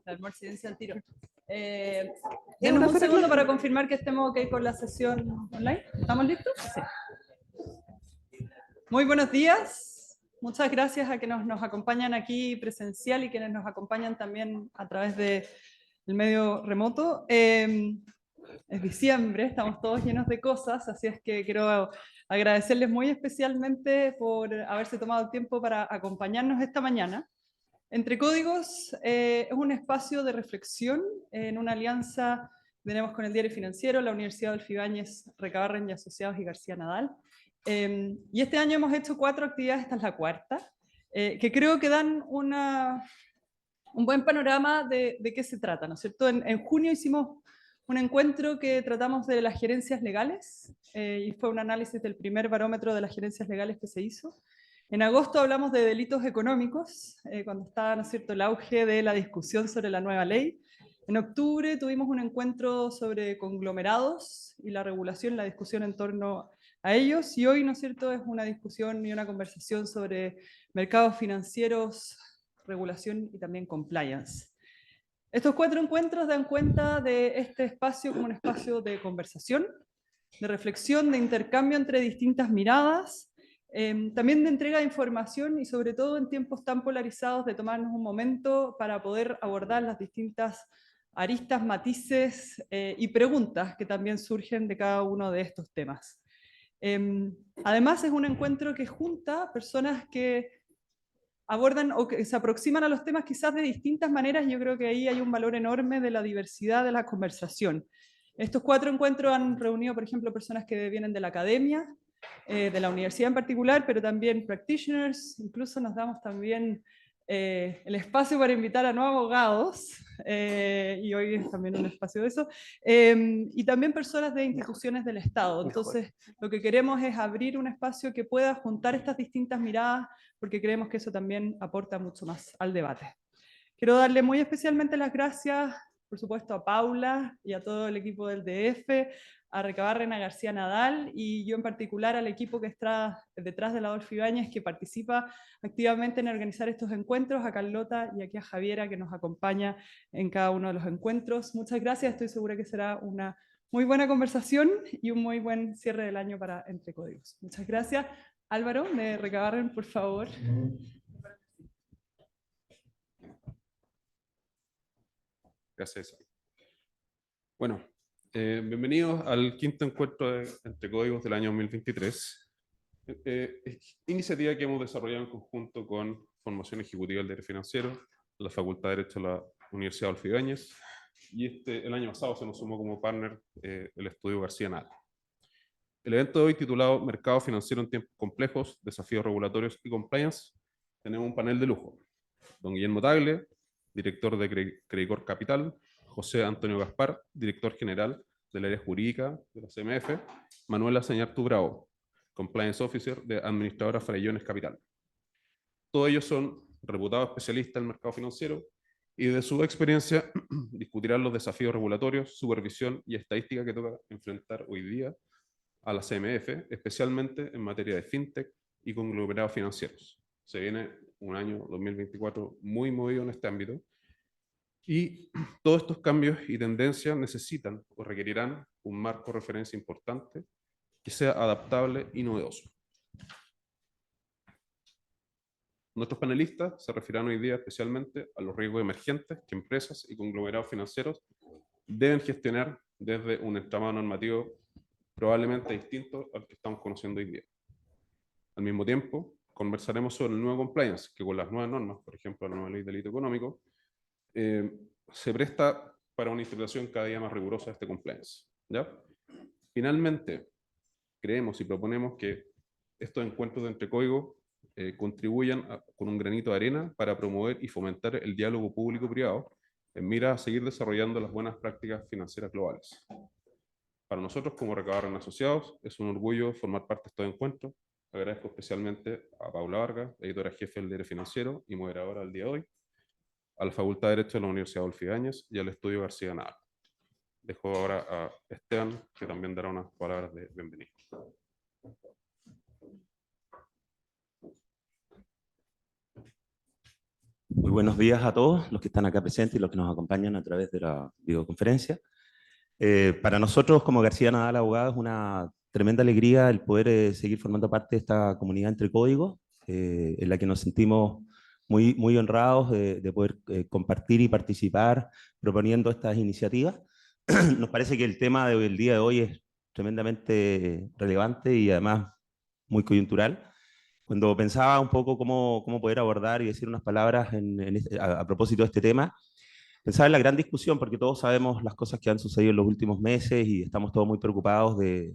La silencio al tiro. Denos un segundo para confirmar que estemos ok con la sesión online. ¿Estamos listos? Sí. Muy buenos días. Muchas gracias a quienes nos acompañan aquí presencial y quienes nos acompañan también a través del medio remoto. Es diciembre, estamos todos llenos de cosas, así es que quiero agradecerles muy especialmente por haberse tomado el tiempo para acompañarnos esta mañana. Entre Códigos es un espacio de reflexión en una alianza que tenemos con el Diario Financiero, la Universidad Adolfo Ibáñez, Recabarren y Asociados y García Nadal. Y este año hemos hecho 4 actividades, esta es la cuarta, que creo que dan un buen panorama de qué se trata, ¿no es cierto? En junio hicimos un encuentro que tratamos de las gerencias legales, y fue un análisis del primer barómetro de las gerencias legales que se hizo. En agosto hablamos de delitos económicos, cuando estaba, ¿no es cierto?, el auge de la discusión sobre la nueva ley. En octubre tuvimos un encuentro sobre conglomerados y la regulación, la discusión en torno a ellos, y hoy, ¿no es cierto?, es una discusión y una conversación sobre mercados financieros, regulación y también compliance. Estos 4 encuentros dan cuenta de este espacio como un espacio de conversación, de reflexión, de intercambio entre distintas miradas, también de entrega de información y sobre todo en tiempos tan polarizados de tomarnos un momento para poder abordar las distintas aristas, matices y preguntas que también surgen de cada uno de estos temas. Además es un encuentro que junta personas que abordan o que se aproximan a los temas quizás de distintas maneras. Yo creo que ahí hay un valor enorme de la diversidad de la conversación. Estos 4 encuentros han reunido, por ejemplo, personas que vienen de la academia, de la universidad en particular, pero también practitioners, incluso nos damos también el espacio para invitar a no abogados, y hoy es también un espacio de eso, y también personas de instituciones del Estado. Entonces, lo que queremos es abrir un espacio que pueda juntar estas distintas miradas, porque creemos que eso también aporta mucho más al debate. Quiero darle muy especialmente las gracias, por supuesto, a Paula y a todo el equipo del DF, a Recabarren, a García Nadal, y yo en particular al equipo que está detrás de la Adolfo Ibáñez, que participa activamente en organizar estos encuentros, a Carlota y aquí a Javiera, que nos acompaña en cada uno de los encuentros. Muchas gracias, estoy segura que será una muy buena conversación y un muy buen cierre del año para Entre Códigos. Muchas gracias. Álvaro, de Recabarren, por favor. Gracias. Bueno, bienvenidos al 5º encuentro de Entre Códigos del año 2023. Iniciativa que hemos desarrollado en conjunto con Formación Ejecutiva del Derecho Financiero, la Facultad de Derecho de la Universidad Adolfo Ibáñez, y el año pasado se nos sumó como partner el estudio García Nadal. El evento de hoy, titulado Mercado Financiero en tiempos complejos, desafíos regulatorios y compliance, tenemos un panel de lujo. Don Guillermo Tagle, director de Credicorp Capital; José Antonio Gaspar, director general del área jurídica de la CMF; Manuela Señartu Bravo, Compliance Officer de Administradora Farellones Capital. Todos ellos son reputados especialistas en el mercado financiero y de su experiencia discutirán los desafíos regulatorios, supervisión y estadística que toca enfrentar hoy día a la CMF, especialmente en materia de fintech y conglomerados financieros. Se viene un año 2024 muy movido en este ámbito, y todos estos cambios y tendencias necesitan o requerirán un marco de referencia importante que sea adaptable y novedoso. Nuestros panelistas se referirán hoy día especialmente a los riesgos emergentes que empresas y conglomerados financieros deben gestionar desde un entramado normativo probablemente distinto al que estamos conociendo hoy día. Al mismo tiempo, conversaremos sobre el nuevo compliance, que con las nuevas normas, por ejemplo la nueva ley de delito económico, se presta para una interpretación cada día más rigurosa de este compliance, ¿ya? Finalmente, creemos y proponemos que estos encuentros de Entre Códigos contribuyan con un granito de arena para promover y fomentar el diálogo público-privado en mira a seguir desarrollando las buenas prácticas financieras globales. Para nosotros, como Recabarren Asociados, es un orgullo formar parte de estos encuentros. Agradezco especialmente a Paula Vargas, editora jefe del Diario Financiero y moderadora del día de hoy, a la Facultad de Derecho de la Universidad Adolfo Ibáñez y al estudio García Nadal. Dejo ahora a Esteban, que también dará unas palabras de bienvenida. Muy buenos días a todos los que están acá presentes y los que nos acompañan a través de la videoconferencia. Para nosotros, como García Nadal Abogados, es una tremenda alegría el poder seguir formando parte de esta comunidad entre códigos, en la que nos sentimos muy honrados de poder compartir y participar proponiendo estas iniciativas. Nos parece que el tema del día de hoy es tremendamente relevante y además muy coyuntural. Cuando pensaba un poco cómo poder abordar y decir unas palabras a propósito de este tema, pensaba en la gran discusión, porque todos sabemos las cosas que han sucedido en los últimos meses y estamos todos muy preocupados de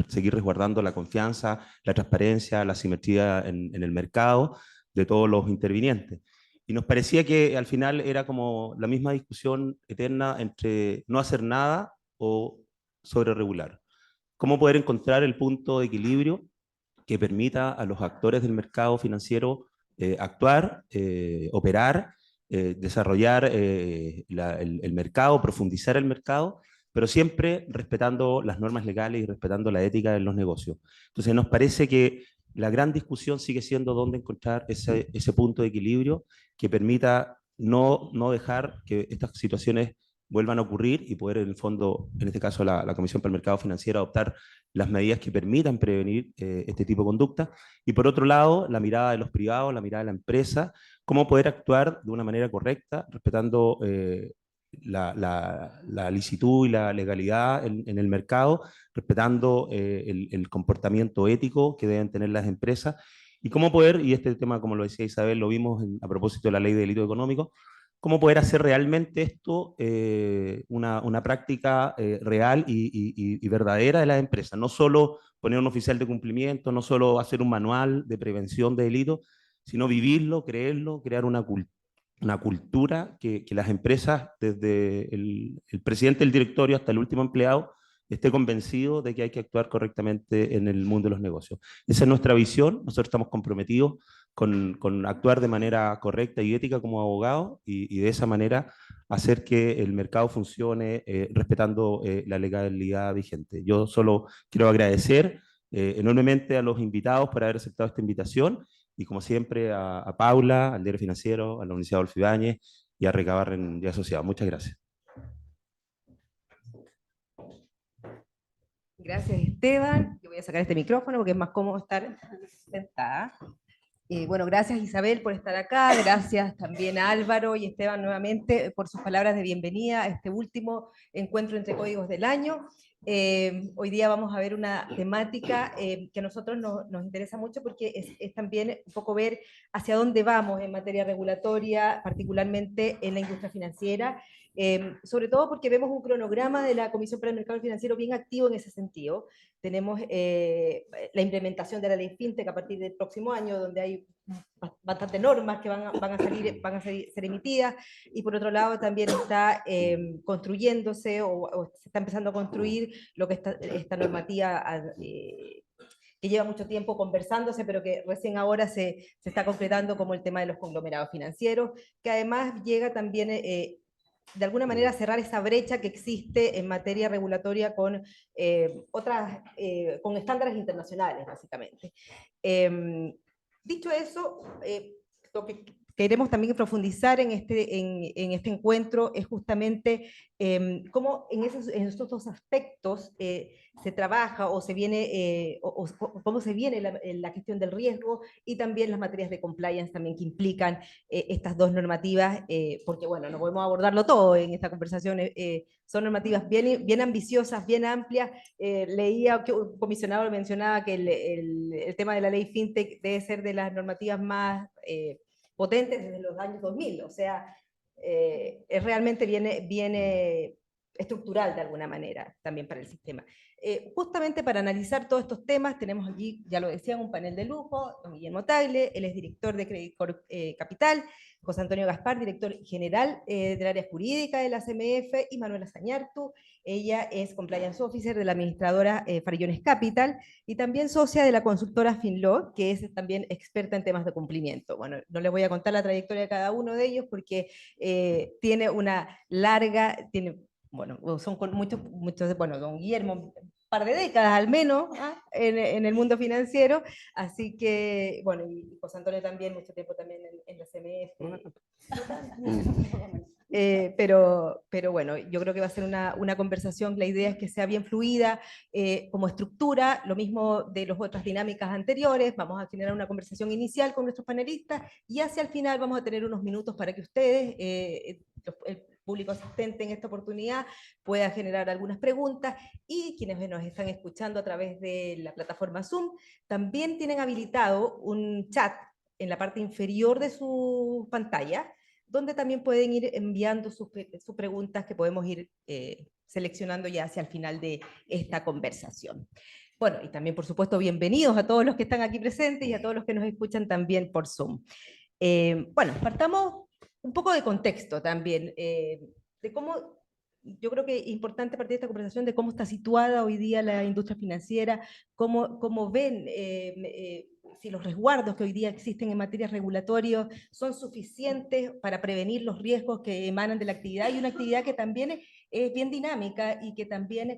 seguir resguardando la confianza, la transparencia, la simetría en el mercado de todos los intervinientes. Y nos parecía que al final era como la misma discusión eterna entre no hacer nada o sobre regular. ¿Cómo poder encontrar el punto de equilibrio que permita a los actores del mercado financiero actuar, operar, desarrollar el mercado, profundizar el mercado, pero siempre respetando las normas legales y respetando la ética de los negocios? Entonces nos parece que la gran discusión sigue siendo dónde encontrar ese punto de equilibrio que permita no dejar que estas situaciones vuelvan a ocurrir y poder, en el fondo, en este caso la Comisión para el Mercado Financiero, adoptar las medidas que permitan prevenir este tipo de conducta. Y por otro lado, la mirada de los privados, la mirada de la empresa, cómo poder actuar de una manera correcta, respetando la licitud y la legalidad en el mercado, respetando el comportamiento ético que deben tener las empresas, y cómo poder, y este tema, como lo decía Isabel, lo vimos a propósito de la ley de delito económico, cómo poder hacer realmente esto una práctica real y verdadera de las empresas. No solo poner un oficial de cumplimiento, no solo hacer un manual de prevención de delitos, sino vivirlo, creerlo, crear una cultura que las empresas, desde el presidente del directorio hasta el último empleado, esté convencido de que hay que actuar correctamente en el mundo de los negocios. Esa es nuestra visión. Nosotros estamos comprometidos con actuar de manera correcta y ética como abogados y de esa manera hacer que el mercado funcione respetando la legalidad vigente. Yo solo quiero agradecer enormemente a los invitados por haber aceptado esta invitación y, como siempre, a Paula, al Diario Financiero, a la Universidad Adolfo Ibáñez y a Recabarren y Asociados. Muchas gracias. Gracias, Esteban. Yo voy a sacar este micrófono porque es más cómodo estar sentada. Bueno, gracias, Isabel, por estar acá. Gracias también a Álvaro y Esteban nuevamente por sus palabras de bienvenida a este último encuentro entre códigos del año. Hoy día vamos a ver una temática que a nosotros nos interesa mucho porque es también un poco ver hacia dónde vamos en materia regulatoria, particularmente en la industria financiera. Sobre todo porque vemos un cronograma de la Comisión para el Mercado Financiero bien activo en ese sentido. Tenemos la implementación de la ley FinTech a partir del próximo año, donde hay bastantes normas que van a ser emitidas, y por otro lado también está construyéndose o se está empezando a construir lo que esta normativa que lleva mucho tiempo conversándose, pero que recién ahora se está concretando, como el tema de los conglomerados financieros, que además llega también de alguna manera a cerrar esa brecha que existe en materia regulatoria con con estándares internacionales, básicamente. Dicho eso, lo que queremos también profundizar en este encuentro es justamente cómo en estos dos aspectos se trabaja o se viene, cómo se viene la gestión del riesgo y también las materias de compliance también que implican estas dos normativas, porque bueno, no podemos abordarlo todo en esta conversación, son normativas bien ambiciosas, bien amplias. Leía que un comisionado mencionaba que el tema de la ley FinTech debe ser de las normativas más potentes desde los años 2000, o sea, realmente viene estructural de alguna manera también para el sistema. Justamente para analizar todos estos temas tenemos aquí, ya lo decían, un panel de lujo: Guillermo Tagle, él es director de Credit Corp Capital; José Antonio Gaspar, director general del área jurídica de la CMF; y Manuela Zañartu, ella es Compliance Officer de la administradora Farellones Capital, y también socia de la consultora Finlaw, que es también experta en temas de cumplimiento. Bueno, no les voy a contar la trayectoria de cada uno de ellos porque tiene una larga, bueno, son con muchos, bueno, don Guillermo par de décadas al menos en el mundo financiero, así que, bueno, y José Antonio también, mucho tiempo también en la CMF. Pero bueno, yo creo que va a ser una conversación, la idea es que sea bien fluida, como estructura, lo mismo de las otras dinámicas anteriores, vamos a generar una conversación inicial con nuestros panelistas y hacia el final vamos a tener unos minutos para que ustedes, el público asistente en esta oportunidad, pueda generar algunas preguntas y quienes nos están escuchando a través de la plataforma Zoom, también tienen habilitado un chat en la parte inferior de su pantalla, donde también pueden ir enviando sus preguntas que podemos ir seleccionando ya hacia el final de esta conversación. Bueno, y también, por supuesto, bienvenidos a todos los que están aquí presentes y a todos los que nos escuchan también por Zoom. Bueno, partamos un poco de contexto también, de cómo, yo creo que es importante partir de esta conversación de cómo está situada hoy día la industria financiera, cómo ven si los resguardos que hoy día existen en materia regulatoria son suficientes para prevenir los riesgos que emanan de la actividad, y una actividad que también es bien dinámica y que también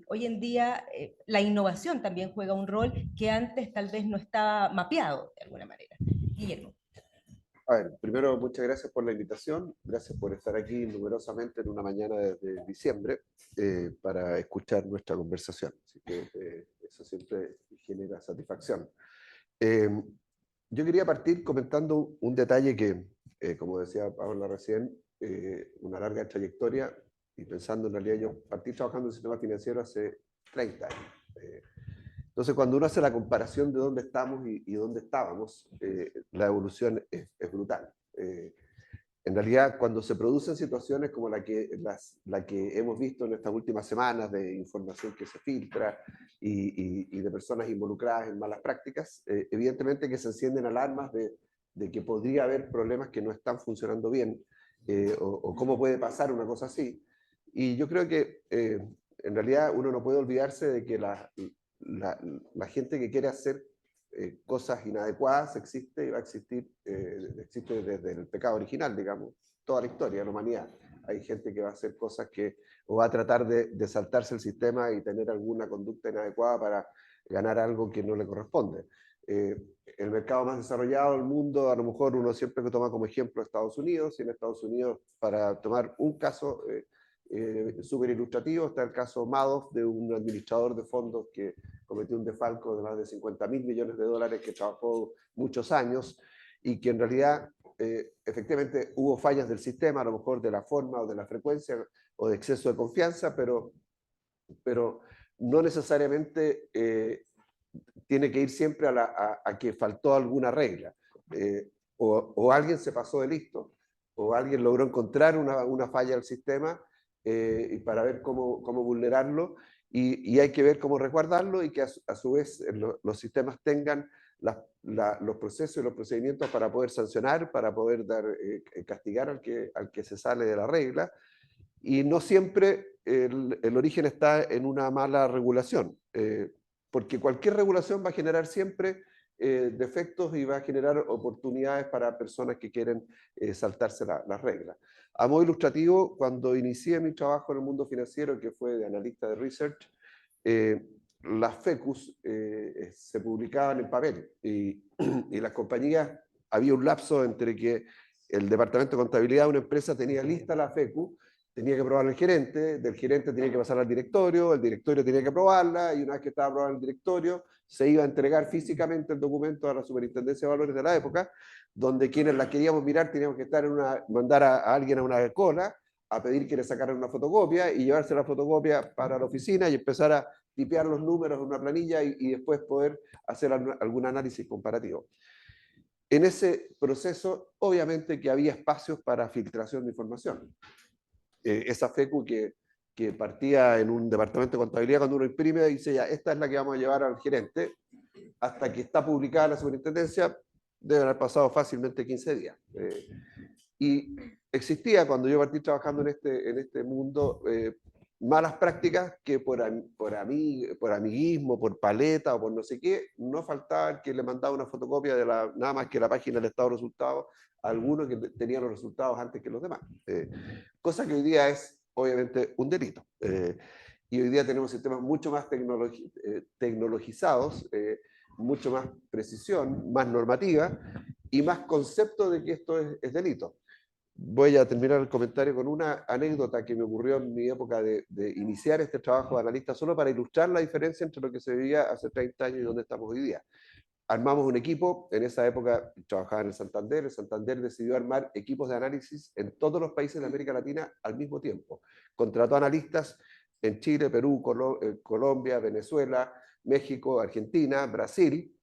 hoy en día la innovación también juega un rol que antes tal vez no estaba mapeado de alguna manera. Guillermo. A ver, primero, muchas gracias por la invitación, gracias por estar aquí numerosamente en una mañana de diciembre para escuchar nuestra conversación. Así que eso siempre genera satisfacción. Yo quería partir comentando un detalle que, como decía Paola recién, una larga trayectoria, y pensando en realidad, yo partí trabajando en el sistema financiero hace 30 años. Entonces, cuando uno hace la comparación de dónde estamos y dónde estábamos, la evolución es brutal. En realidad, cuando se producen situaciones como la que hemos visto en estas últimas semanas, de información que se filtra y de personas involucradas en malas prácticas, evidentemente que se encienden alarmas de que podría haber problemas que no están funcionando bien, o cómo puede pasar una cosa así. Y yo creo que en realidad uno no puede olvidarse de que la gente que quiere hacer cosas inadecuadas existe y va a existir, existe desde el pecado original, digamos, toda la historia de la humanidad. Hay gente que va a hacer cosas o va a tratar de saltarse el sistema y tener alguna conducta inadecuada para ganar algo que no le corresponde. El mercado más desarrollado del mundo, a lo mejor uno siempre que toma como ejemplo Estados Unidos, y en Estados Unidos, para tomar un caso súper ilustrativo, está el caso Madoff, de un administrador de fondos que cometió un desfalco de más de $50.000 millones, que trabajó muchos años y que en realidad efectivamente hubo fallas del sistema, a lo mejor de la forma o de la frecuencia o de exceso de confianza, pero no necesariamente tiene que ir siempre a que faltó alguna regla, o alguien se pasó de listo, o alguien logró encontrar una falla del sistema y para ver cómo vulnerarlo, y hay que ver cómo resguardarlo, y que a su vez los sistemas tengan los procesos y los procedimientos para poder sancionar, para poder castigar al que se sale de la regla. Y no siempre el origen está en una mala regulación, porque cualquier regulación va a generar siempre defectos y va a generar oportunidades para personas que quieren saltarse las reglas. A modo ilustrativo, cuando inicié mi trabajo en el mundo financiero, que fue de analista de research, las FECUs se publicaban en papel, y las compañías, había un lapso entre que el departamento de contabilidad de una empresa tenía lista la FECU, tenía que aprobarla el gerente, del gerente tenía que pasar al directorio, el directorio tenía que aprobarla, y una vez que estaba aprobada en el directorio, se iba a entregar físicamente el documento a la Superintendencia de Valores de la época, donde quienes la queríamos mirar teníamos que mandar a alguien a una cola a pedir que le sacaran una fotocopia y llevarse la fotocopia para la oficina y empezar a tipear los números en una planilla y después poder hacer algún análisis comparativo. En ese proceso, obviamente que había espacios para filtración de información. Esa FECU que partía en un departamento de contabilidad, cuando uno imprime, dice ya, esta es la que vamos a llevar al gerente, hasta que está publicada en la superintendencia, deben haber pasado fácilmente 15 días. Y existía, cuando yo partí trabajando en este mundo, malas prácticas que por amiguismo, por paleta o por no sé qué, no faltaba el que le mandaba una fotocopia de nada más que la página del estado de resultados a algunos que tenían los resultados antes que los demás. Cosa que hoy día es obviamente un delito. y hoy día tenemos sistemas mucho más tecnologizados, mucho más precisión, más normativa y más concepto de que esto es delito. Voy a terminar el comentario con una anécdota que me ocurrió en mi época de iniciar este trabajo de analista, solo para ilustrar la diferencia entre lo que se vivía hace 30 años y donde estamos hoy día. Armamos un equipo, en esa época trabajaba en el Santander decidió armar equipos de análisis en todos los países de América Latina al mismo tiempo. Contrató analistas en Chile, Perú, Colombia, Venezuela, México, Argentina, Brasil.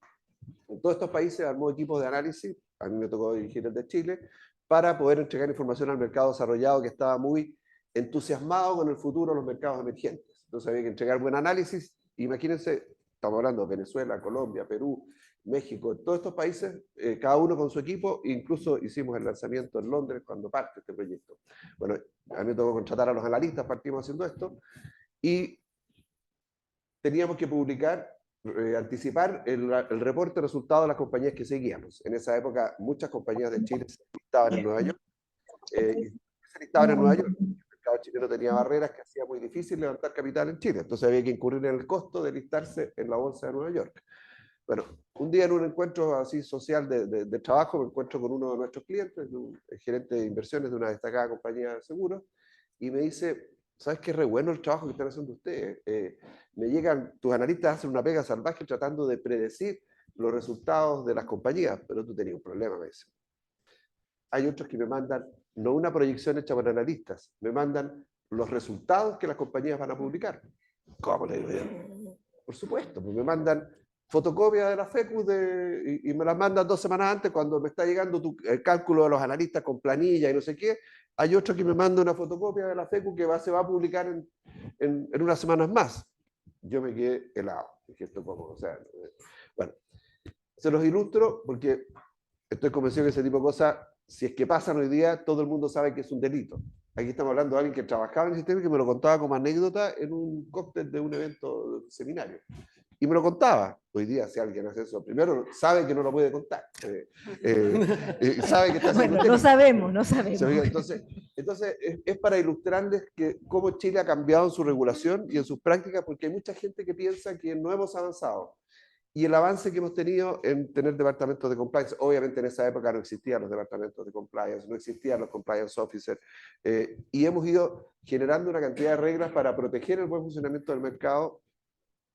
En todos estos países armó equipos de análisis, a mí me tocó dirigir el de Chile, para poder entregar información al mercado desarrollado que estaba muy entusiasmado con el futuro de los mercados emergentes. Entonces había que entregar buen análisis. Imagínense, estamos hablando de Venezuela, Colombia, Perú, México, todos estos países, cada uno con su equipo, incluso hicimos el lanzamiento en Londres cuando parte este proyecto. Bueno, a mí me tocó contratar a los analistas, partimos haciendo esto, y teníamos que publicar, anticipar el reporte de resultados de las compañías que seguíamos. En esa época, muchas compañías de Chile se listaban en Nueva York, y se listaban en Nueva York. El mercado chileno tenía barreras que hacía muy difícil levantar capital en Chile, entonces había que incurrir en el costo de listarse en la bolsa de Nueva York. Bueno, un día en un encuentro así social de trabajo, me encuentro con uno de nuestros clientes, un gerente de inversiones de una destacada compañía de seguros, y me dice, ¿sabes qué? Es re bueno el trabajo que están haciendo ustedes. Me llegan, tus analistas hacen una pega salvaje tratando de predecir los resultados de las compañías, pero tú tenías un problema, me dice. Hay otros que me mandan, no una proyección hecha por analistas, me mandan los resultados que las compañías van a publicar. ¿Cómo le digo yo? Por supuesto, pues me mandan fotocopia de la FECU y me las mandan 2 semanas antes cuando me está llegando el cálculo de los analistas con planilla y no sé qué. Hay otro que me manda una fotocopia de la FECU que se va a publicar en unas semanas más. Yo me quedé helado. Dije, esto cómo, o sea, bueno, se los ilustro porque estoy convencido que ese tipo de cosas, si es que pasan hoy día, todo el mundo sabe que es un delito. Aquí estamos hablando de alguien que trabajaba en el sistema y que me lo contaba como anécdota en un cóctel de un evento de seminario. Y me lo contaba. Hoy día, si alguien hace eso, primero sabe que no lo puede contar. Sabe que está haciendo bueno, no sabemos, no sabemos. Entonces es para ilustrarles que cómo Chile ha cambiado en su regulación y en sus prácticas, porque hay mucha gente que piensa que no hemos avanzado. Y el avance que hemos tenido en tener departamentos de compliance, obviamente en esa época no existían los departamentos de compliance, no existían los compliance officers, y hemos ido generando una cantidad de reglas para proteger el buen funcionamiento del mercado.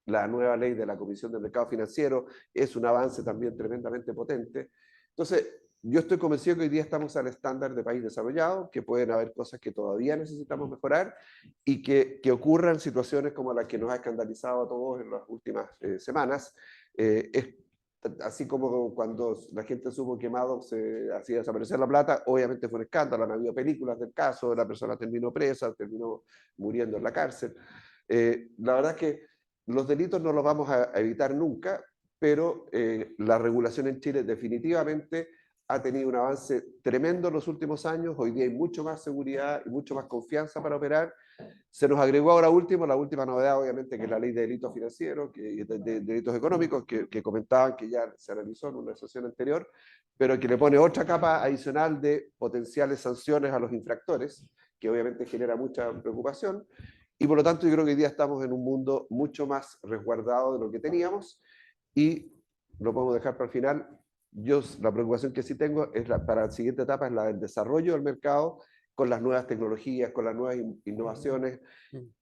La nueva ley de la Comisión del Mercado Financiero es un avance también tremendamente potente. Entonces, yo estoy convencido que hoy día estamos al estándar de país desarrollado, que pueden haber cosas que todavía necesitamos mejorar y que ocurran situaciones como la que nos ha escandalizado a todos en las últimas semanas. Así como cuando la gente supo que Madoff se hacía desaparecer la plata, obviamente fue un escándalo, han habido películas del caso, la persona terminó presa, terminó muriendo en la cárcel. La verdad es que los delitos no los vamos a evitar nunca, pero la regulación en Chile definitivamente ha tenido un avance tremendo en los últimos años. Hoy día hay mucho más seguridad y mucho más confianza para operar. Se nos agregó ahora la última novedad, obviamente, que es la ley de delitos financieros, de delitos económicos, que comentaban que ya se analizó en una sesión anterior, pero que le pone otra capa adicional de potenciales sanciones a los infractores, que obviamente genera mucha preocupación. Y por lo tanto, yo creo que hoy día estamos en un mundo mucho más resguardado de lo que teníamos y lo podemos dejar para el final. La preocupación que sí tengo para la siguiente etapa es la del desarrollo del mercado con las nuevas tecnologías, con las nuevas innovaciones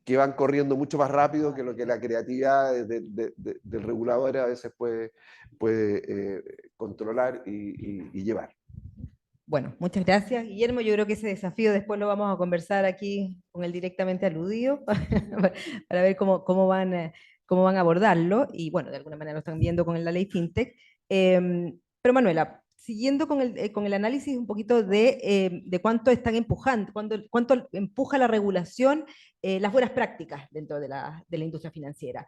que van corriendo mucho más rápido que lo que la creatividad del regulador a veces puede controlar y llevar. Bueno, muchas gracias, Guillermo. Yo creo que ese desafío después lo vamos a conversar aquí con el directamente aludido para ver cómo van a abordarlo. Y bueno, de alguna manera lo están viendo con la ley FinTech. Pero Manuela, siguiendo con el análisis un poquito de cuánto están empujando, cuánto empuja la regulación, las buenas prácticas dentro de la industria financiera.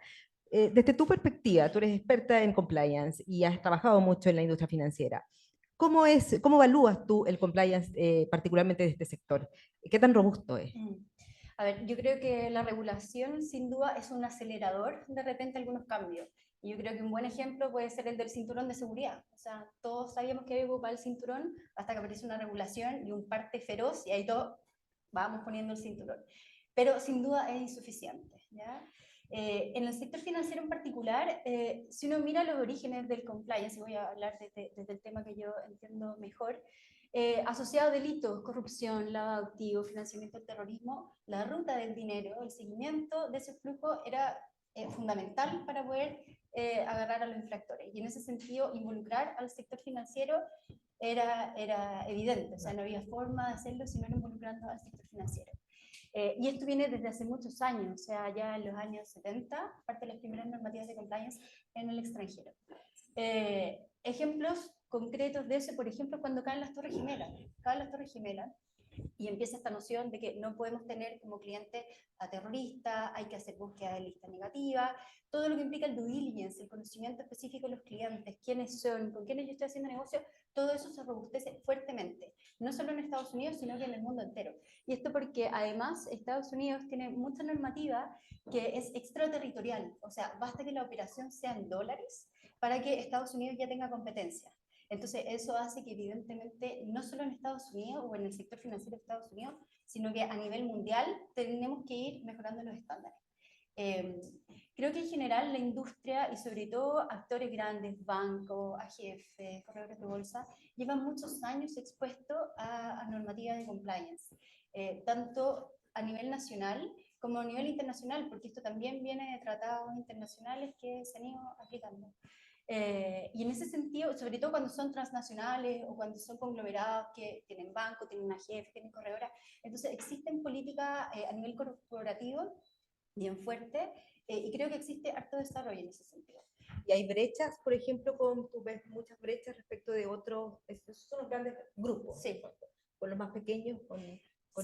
Desde tu perspectiva, tú eres experta en compliance y has trabajado mucho en la industria financiera. ¿Cómo evalúas tú el compliance, particularmente de este sector? ¿Qué tan robusto es? A ver, yo creo que la regulación sin duda es un acelerador de repente algunos cambios. Y yo creo que un buen ejemplo puede ser el del cinturón de seguridad. O sea, todos sabíamos que había que ocupar el cinturón hasta que apareció una regulación y un parte feroz y ahí todos vamos poniendo el cinturón. Pero sin duda es insuficiente. ¿ya? En el sector financiero en particular, si uno mira los orígenes del compliance, y voy a hablar desde el tema que yo entiendo mejor, asociado a delitos, corrupción, lavado de activos, financiamiento del terrorismo, la ruta del dinero, el seguimiento de ese flujo era fundamental para poder agarrar a los infractores. Y en ese sentido, involucrar al sector financiero era evidente, o sea, no había forma de hacerlo si no era involucrando al sector financiero. Y esto viene desde hace muchos años, o sea, ya en los años 70, parte de las primeras normativas de compliance en el extranjero. Ejemplos concretos de eso, por ejemplo, cuando caen las Torres Gemelas. Caen las Torres Gemelas y empieza esta noción de que no podemos tener como cliente a terroristas, hay que hacer búsqueda de lista negativa, todo lo que implica el due diligence, el conocimiento específico de los clientes, quiénes son, con quiénes yo estoy haciendo negocio, todo eso se robustece fuertemente, no solo en Estados Unidos, sino que en el mundo entero. Y esto porque además Estados Unidos tiene mucha normativa que es extraterritorial, o sea, basta que la operación sea en dólares para que Estados Unidos ya tenga competencia. Entonces, eso hace que evidentemente, no solo en Estados Unidos o en el sector financiero de Estados Unidos, sino que a nivel mundial tenemos que ir mejorando los estándares. Creo que en general la industria y sobre todo actores grandes, bancos, AGF, corredores de bolsa, llevan muchos años expuestos a normativas de compliance, tanto a nivel nacional como a nivel internacional, porque esto también viene de tratados internacionales que se han ido aplicando. Y en ese sentido, sobre todo cuando son transnacionales o cuando son conglomerados que tienen banco, tienen una jefe, tienen corredora, entonces existen políticas a nivel corporativo bien fuerte y creo que existe harto desarrollo en ese sentido. Y hay brechas, por ejemplo, tú ves muchas brechas respecto de otros, esos son los grandes grupos, sí, con los más pequeños, con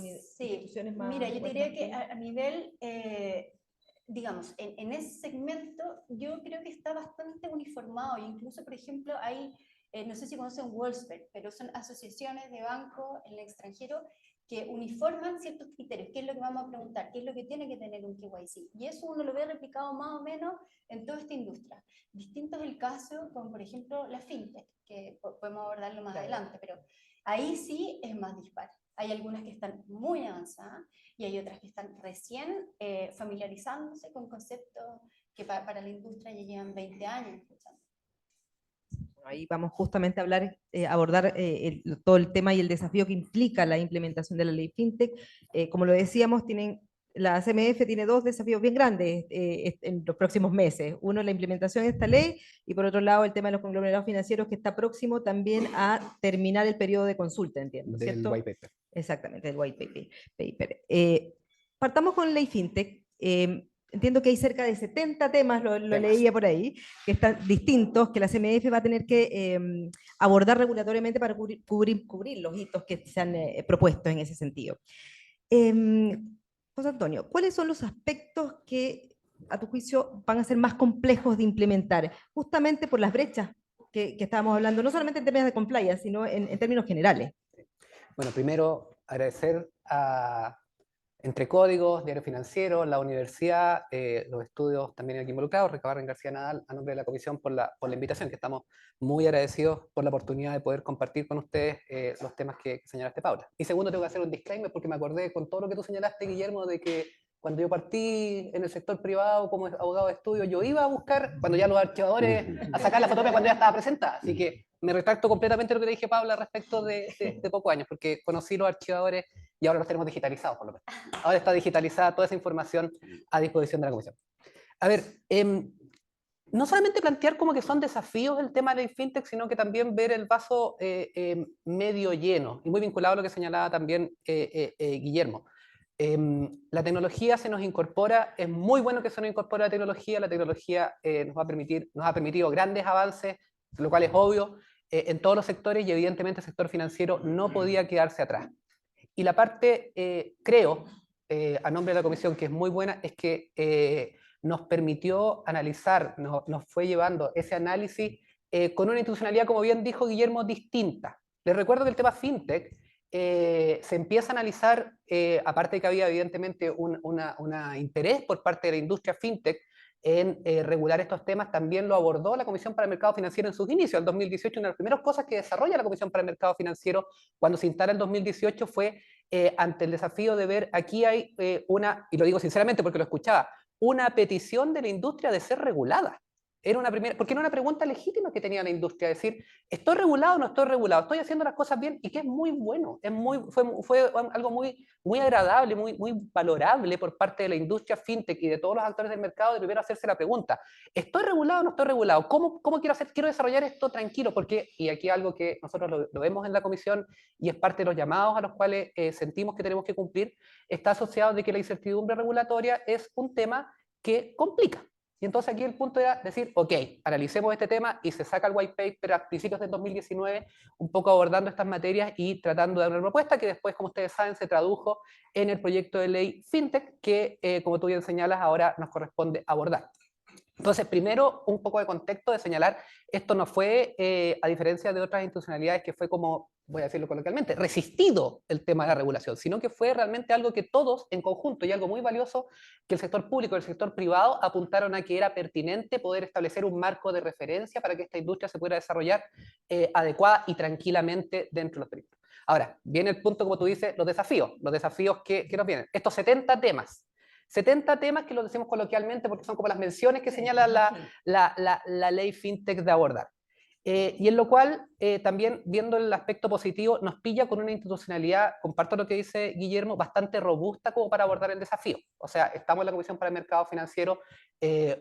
sí, instituciones más... Mira, yo te diría que a nivel... digamos, en ese segmento yo creo que está bastante uniformado, e incluso, por ejemplo, hay, no sé si conocen Wolfsberg, pero son asociaciones de bancos en el extranjero que uniforman ciertos criterios, qué es lo que vamos a preguntar, qué es lo que tiene que tener un KYC, y eso uno lo ve replicado más o menos en toda esta industria. Distinto es el caso con, por ejemplo, la fintech, que podemos abordarlo más adelante, pero ahí sí es más dispar. Hay algunas que están muy avanzadas y hay otras que están recién familiarizándose con conceptos que para la industria ya llevan 20 años escuchando. Ahí vamos justamente a hablar, abordar todo el tema y el desafío que implica la implementación de la ley FinTech. Como lo decíamos, la CMF tiene dos desafíos bien grandes en los próximos meses. Uno, la implementación de esta ley, y por otro lado, el tema de los conglomerados financieros, que está próximo también a terminar el periodo de consulta, entiendo, ¿cierto? Del white paper. Exactamente, el white paper. Partamos con ley FinTech. Entiendo que hay cerca de 70 temas, lo leía por ahí, que están distintos, que la CMF va a tener que abordar regulatoriamente para cubrir los hitos que se han propuesto en ese sentido. José Antonio, ¿cuáles son los aspectos que, a tu juicio, van a ser más complejos de implementar? Justamente por las brechas que estábamos hablando, no solamente en términos de compliance, sino en términos generales. Bueno, primero agradecer a Entre Códigos, Diario Financiero, la universidad, los estudios también aquí involucrados, Recabarren García Nadal, a nombre de la comisión por la invitación, que estamos muy agradecidos por la oportunidad de poder compartir con ustedes los temas que señalaste, Paula. Y segundo, tengo que hacer un disclaimer porque me acordé con todo lo que tú señalaste, Guillermo, de que cuando yo partí en el sector privado como abogado de estudio, yo iba a buscar, cuando ya los archivadores, a sacar la fotocopia cuando ya estaba presentada. Así que me retracto completamente lo que te dije, Paula, respecto de pocos años, porque conocí los archivadores y ahora los tenemos digitalizados, por lo menos. Ahora está digitalizada toda esa información a disposición de la comisión. A ver, no solamente plantear como que son desafíos el tema de la fintech, sino que también ver el vaso medio lleno, y muy vinculado a lo que señalaba también Guillermo. La tecnología se nos incorpora, es muy bueno que se nos incorpore la tecnología nos ha permitido grandes avances, lo cual es obvio, en todos los sectores, y evidentemente el sector financiero no podía quedarse atrás. Y la parte, creo, a nombre de la comisión, que es muy buena, es que nos permitió analizar, nos fue llevando ese análisis con una institucionalidad, como bien dijo Guillermo, distinta. Les recuerdo que el tema fintech se empieza a analizar, aparte de que había evidentemente un interés por parte de la industria fintech en regular estos temas, también lo abordó la Comisión para el Mercado Financiero en sus inicios. En 2018, una de las primeras cosas que desarrolla la Comisión para el Mercado Financiero cuando se instala en 2018 fue ante el desafío de ver, aquí hay y lo digo sinceramente porque lo escuchaba, una petición de la industria de ser regulada. Era una primera, porque era una pregunta legítima que tenía la industria, decir, ¿estoy regulado o no estoy regulado? ¿Estoy haciendo las cosas bien? Y que es muy bueno, fue algo muy agradable, muy valorable por parte de la industria fintech y de todos los actores del mercado de primero hacerse la pregunta, ¿estoy regulado o no estoy regulado? ¿Cómo quiero hacer? Quiero desarrollar esto tranquilo, porque, y aquí algo que nosotros lo vemos en la comisión y es parte de los llamados a los cuales sentimos que tenemos que cumplir, está asociado de que la incertidumbre regulatoria es un tema que complica. Y entonces aquí el punto era decir, ok, analicemos este tema y se saca el white paper a principios del 2019, un poco abordando estas materias y tratando de dar una propuesta que después, como ustedes saben, se tradujo en el proyecto de ley FinTech que, como tú bien señalas, ahora nos corresponde abordar. Entonces, primero, un poco de contexto de señalar, esto no fue, a diferencia de otras institucionalidades que fue como, voy a decirlo coloquialmente, resistido el tema de la regulación, sino que fue realmente algo que todos en conjunto, y algo muy valioso, que el sector público y el sector privado apuntaron a que era pertinente poder establecer un marco de referencia para que esta industria se pudiera desarrollar adecuada y tranquilamente dentro de los periodos. Ahora, viene el punto, como tú dices, los desafíos que nos vienen. Estos 70 temas. 70 temas que los decimos coloquialmente porque son como las menciones que señala la ley FinTech de abordar. Y en lo cual, también viendo el aspecto positivo, nos pilla con una institucionalidad, comparto lo que dice Guillermo, bastante robusta como para abordar el desafío. O sea, estamos en la Comisión para el Mercado Financiero,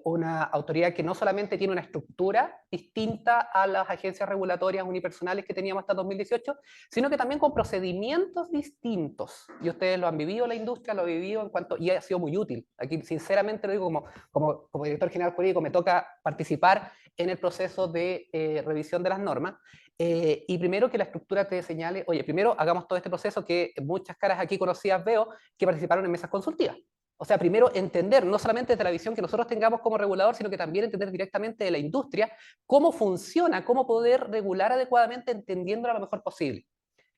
una autoridad que no solamente tiene una estructura distinta a las agencias regulatorias unipersonales que teníamos hasta 2018, sino que también con procedimientos distintos. Y ustedes lo han vivido, la industria lo ha vivido en cuanto, y ha sido muy útil. Aquí, sinceramente lo digo como director general jurídico, me toca participar en el proceso de revisión de las normas, y primero que la estructura te señale, oye, primero hagamos todo este proceso que muchas caras aquí conocidas veo que participaron en mesas consultivas. O sea, primero entender, no solamente desde la visión que nosotros tengamos como regulador, sino que también entender directamente de la industria cómo funciona, cómo poder regular adecuadamente entendiéndola lo mejor posible.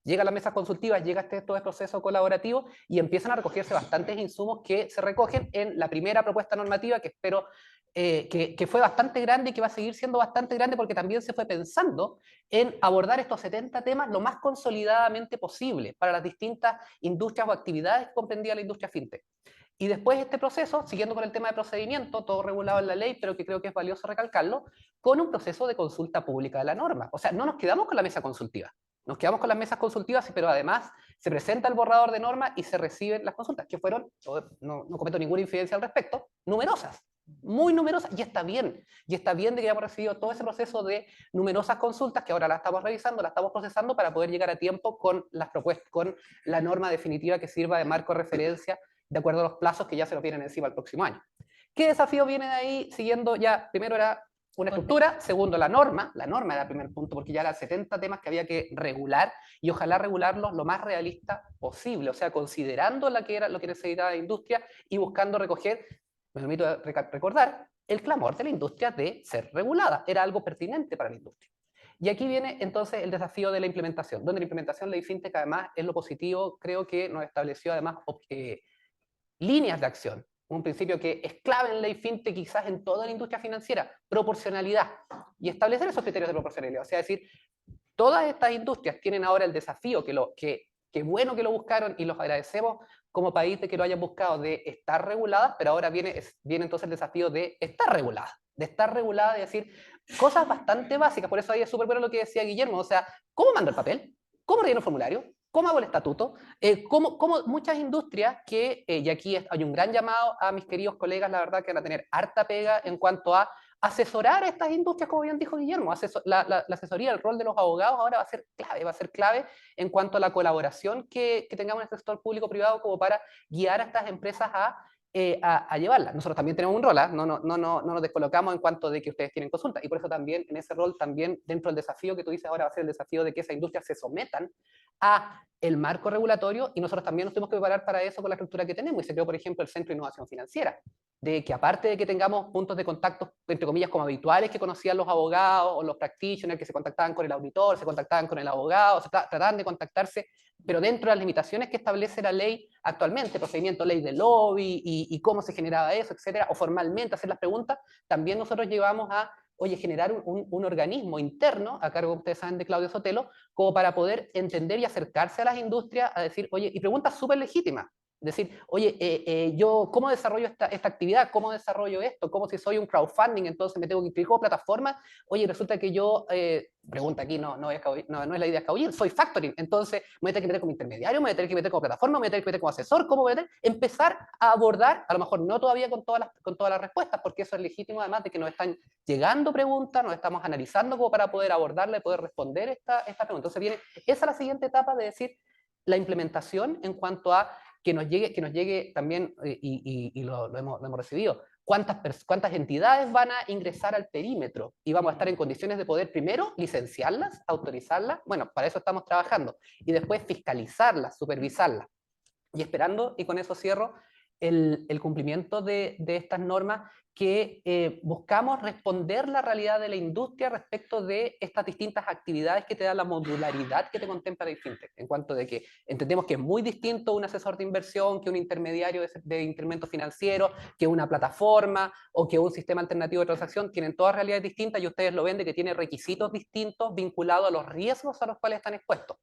Llega a las mesas consultivas, llega todo este proceso colaborativo y empiezan a recogerse bastantes insumos que se recogen en la primera propuesta normativa que espero que fue bastante grande y que va a seguir siendo bastante grande porque también se fue pensando en abordar estos 70 temas lo más consolidadamente posible para las distintas industrias o actividades que comprendía la industria fintech. Y después este proceso, siguiendo con el tema de procedimiento, todo regulado en la ley, pero que creo que es valioso recalcarlo, con un proceso de consulta pública de la norma. O sea, no nos quedamos con la mesa consultiva. Nos quedamos con las mesas consultivas, pero además se presenta el borrador de norma y se reciben las consultas, que fueron, no cometo ninguna infidencia al respecto, numerosas, muy numerosas, y está bien de que hayamos recibido todo ese proceso de numerosas consultas, que ahora las estamos revisando, las estamos procesando para poder llegar a tiempo con las propuestas, con la norma definitiva que sirva de marco de referencia de acuerdo a los plazos que ya se nos vienen encima el próximo año. ¿Qué desafío viene de ahí? Siguiendo ya, primero era una estructura, segundo la norma era el primer punto, porque ya eran 70 temas que había que regular, y ojalá regularlos lo más realista posible, o sea, considerando lo que necesitaba la industria y buscando recoger, me permito recordar, el clamor de la industria de ser regulada, era algo pertinente para la industria. Y aquí viene entonces el desafío de la implementación, donde la implementación de la FinTech además es lo positivo, creo que nos estableció además líneas de acción. Un principio que es clave en ley FinTech, quizás en toda la industria financiera, proporcionalidad. Y establecer esos criterios de proporcionalidad. O sea, decir, todas estas industrias tienen ahora el desafío, que bueno que lo buscaron y los agradecemos como país de que lo hayan buscado, de estar reguladas, pero ahora viene entonces el desafío de estar regulada, de decir cosas bastante básicas. Por eso ahí es súper bueno lo que decía Guillermo. O sea, ¿cómo mando el papel? ¿Cómo relleno el formulario? ¿Cómo hago el estatuto? ¿Cómo muchas industrias que, y aquí hay un gran llamado a mis queridos colegas, la verdad que van a tener harta pega en cuanto a asesorar a estas industrias, como bien dijo Guillermo, la asesoría, el rol de los abogados ahora va a ser clave en cuanto a la colaboración que tengamos en el sector público-privado como para guiar a estas empresas a llevarla. Nosotros también tenemos un rol, no nos descolocamos en cuanto de que ustedes tienen consulta, y por eso también en ese rol, también dentro del desafío que tú dices ahora va a ser el desafío de que esas industrias se sometan a el marco regulatorio, y nosotros también nos tenemos que preparar para eso con la estructura que tenemos, y se creó, por ejemplo, el Centro de Innovación Financiera, de que aparte de que tengamos puntos de contacto, entre comillas, como habituales que conocían los abogados o los practitioners que se contactaban con el auditor, se contactaban con el abogado, trataban de contactarse, pero dentro de las limitaciones que establece la ley actualmente, procedimiento ley de lobby y cómo se generaba eso, etcétera, o formalmente hacer las preguntas, también nosotros llevamos a, oye, generar un organismo interno, a cargo, ustedes saben, de Claudio Sotelo, como para poder entender y acercarse a las industrias a decir, oye, y preguntas súper legítimas. Decir, oye, yo cómo desarrollo esta actividad, cómo desarrollo esto, cómo si soy un crowdfunding, entonces me tengo que inscribir como plataforma, oye, resulta que yo, pregunta aquí, no es la idea escabullir, soy factoring, entonces me voy a tener que meter como intermediario, me voy a tener que meter como plataforma, me voy a tener que meter como asesor, ¿cómo voy a tener? Empezar a abordar, a lo mejor no todavía con todas las respuestas, porque eso es legítimo además de que nos están llegando preguntas, nos estamos analizando como para poder abordarla y poder responder esta pregunta. Entonces viene, esa es la siguiente etapa de decir, la implementación en cuanto a que nos llegue también, y lo hemos recibido, cuántas entidades van a ingresar al perímetro y vamos a estar en condiciones de poder primero licenciarlas, autorizarlas, bueno, para eso estamos trabajando, y después fiscalizarlas, supervisarlas. Y esperando, y con eso cierro, el cumplimiento de estas normas que buscamos responder la realidad de la industria respecto de estas distintas actividades que te da la modularidad que te contempla el fintech, en cuanto de que entendemos que es muy distinto un asesor de inversión que un intermediario de instrumento financiero, que una plataforma o que un sistema alternativo de transacción, tienen todas realidades distintas y ustedes lo ven de que tiene requisitos distintos vinculados a los riesgos a los cuales están expuestos.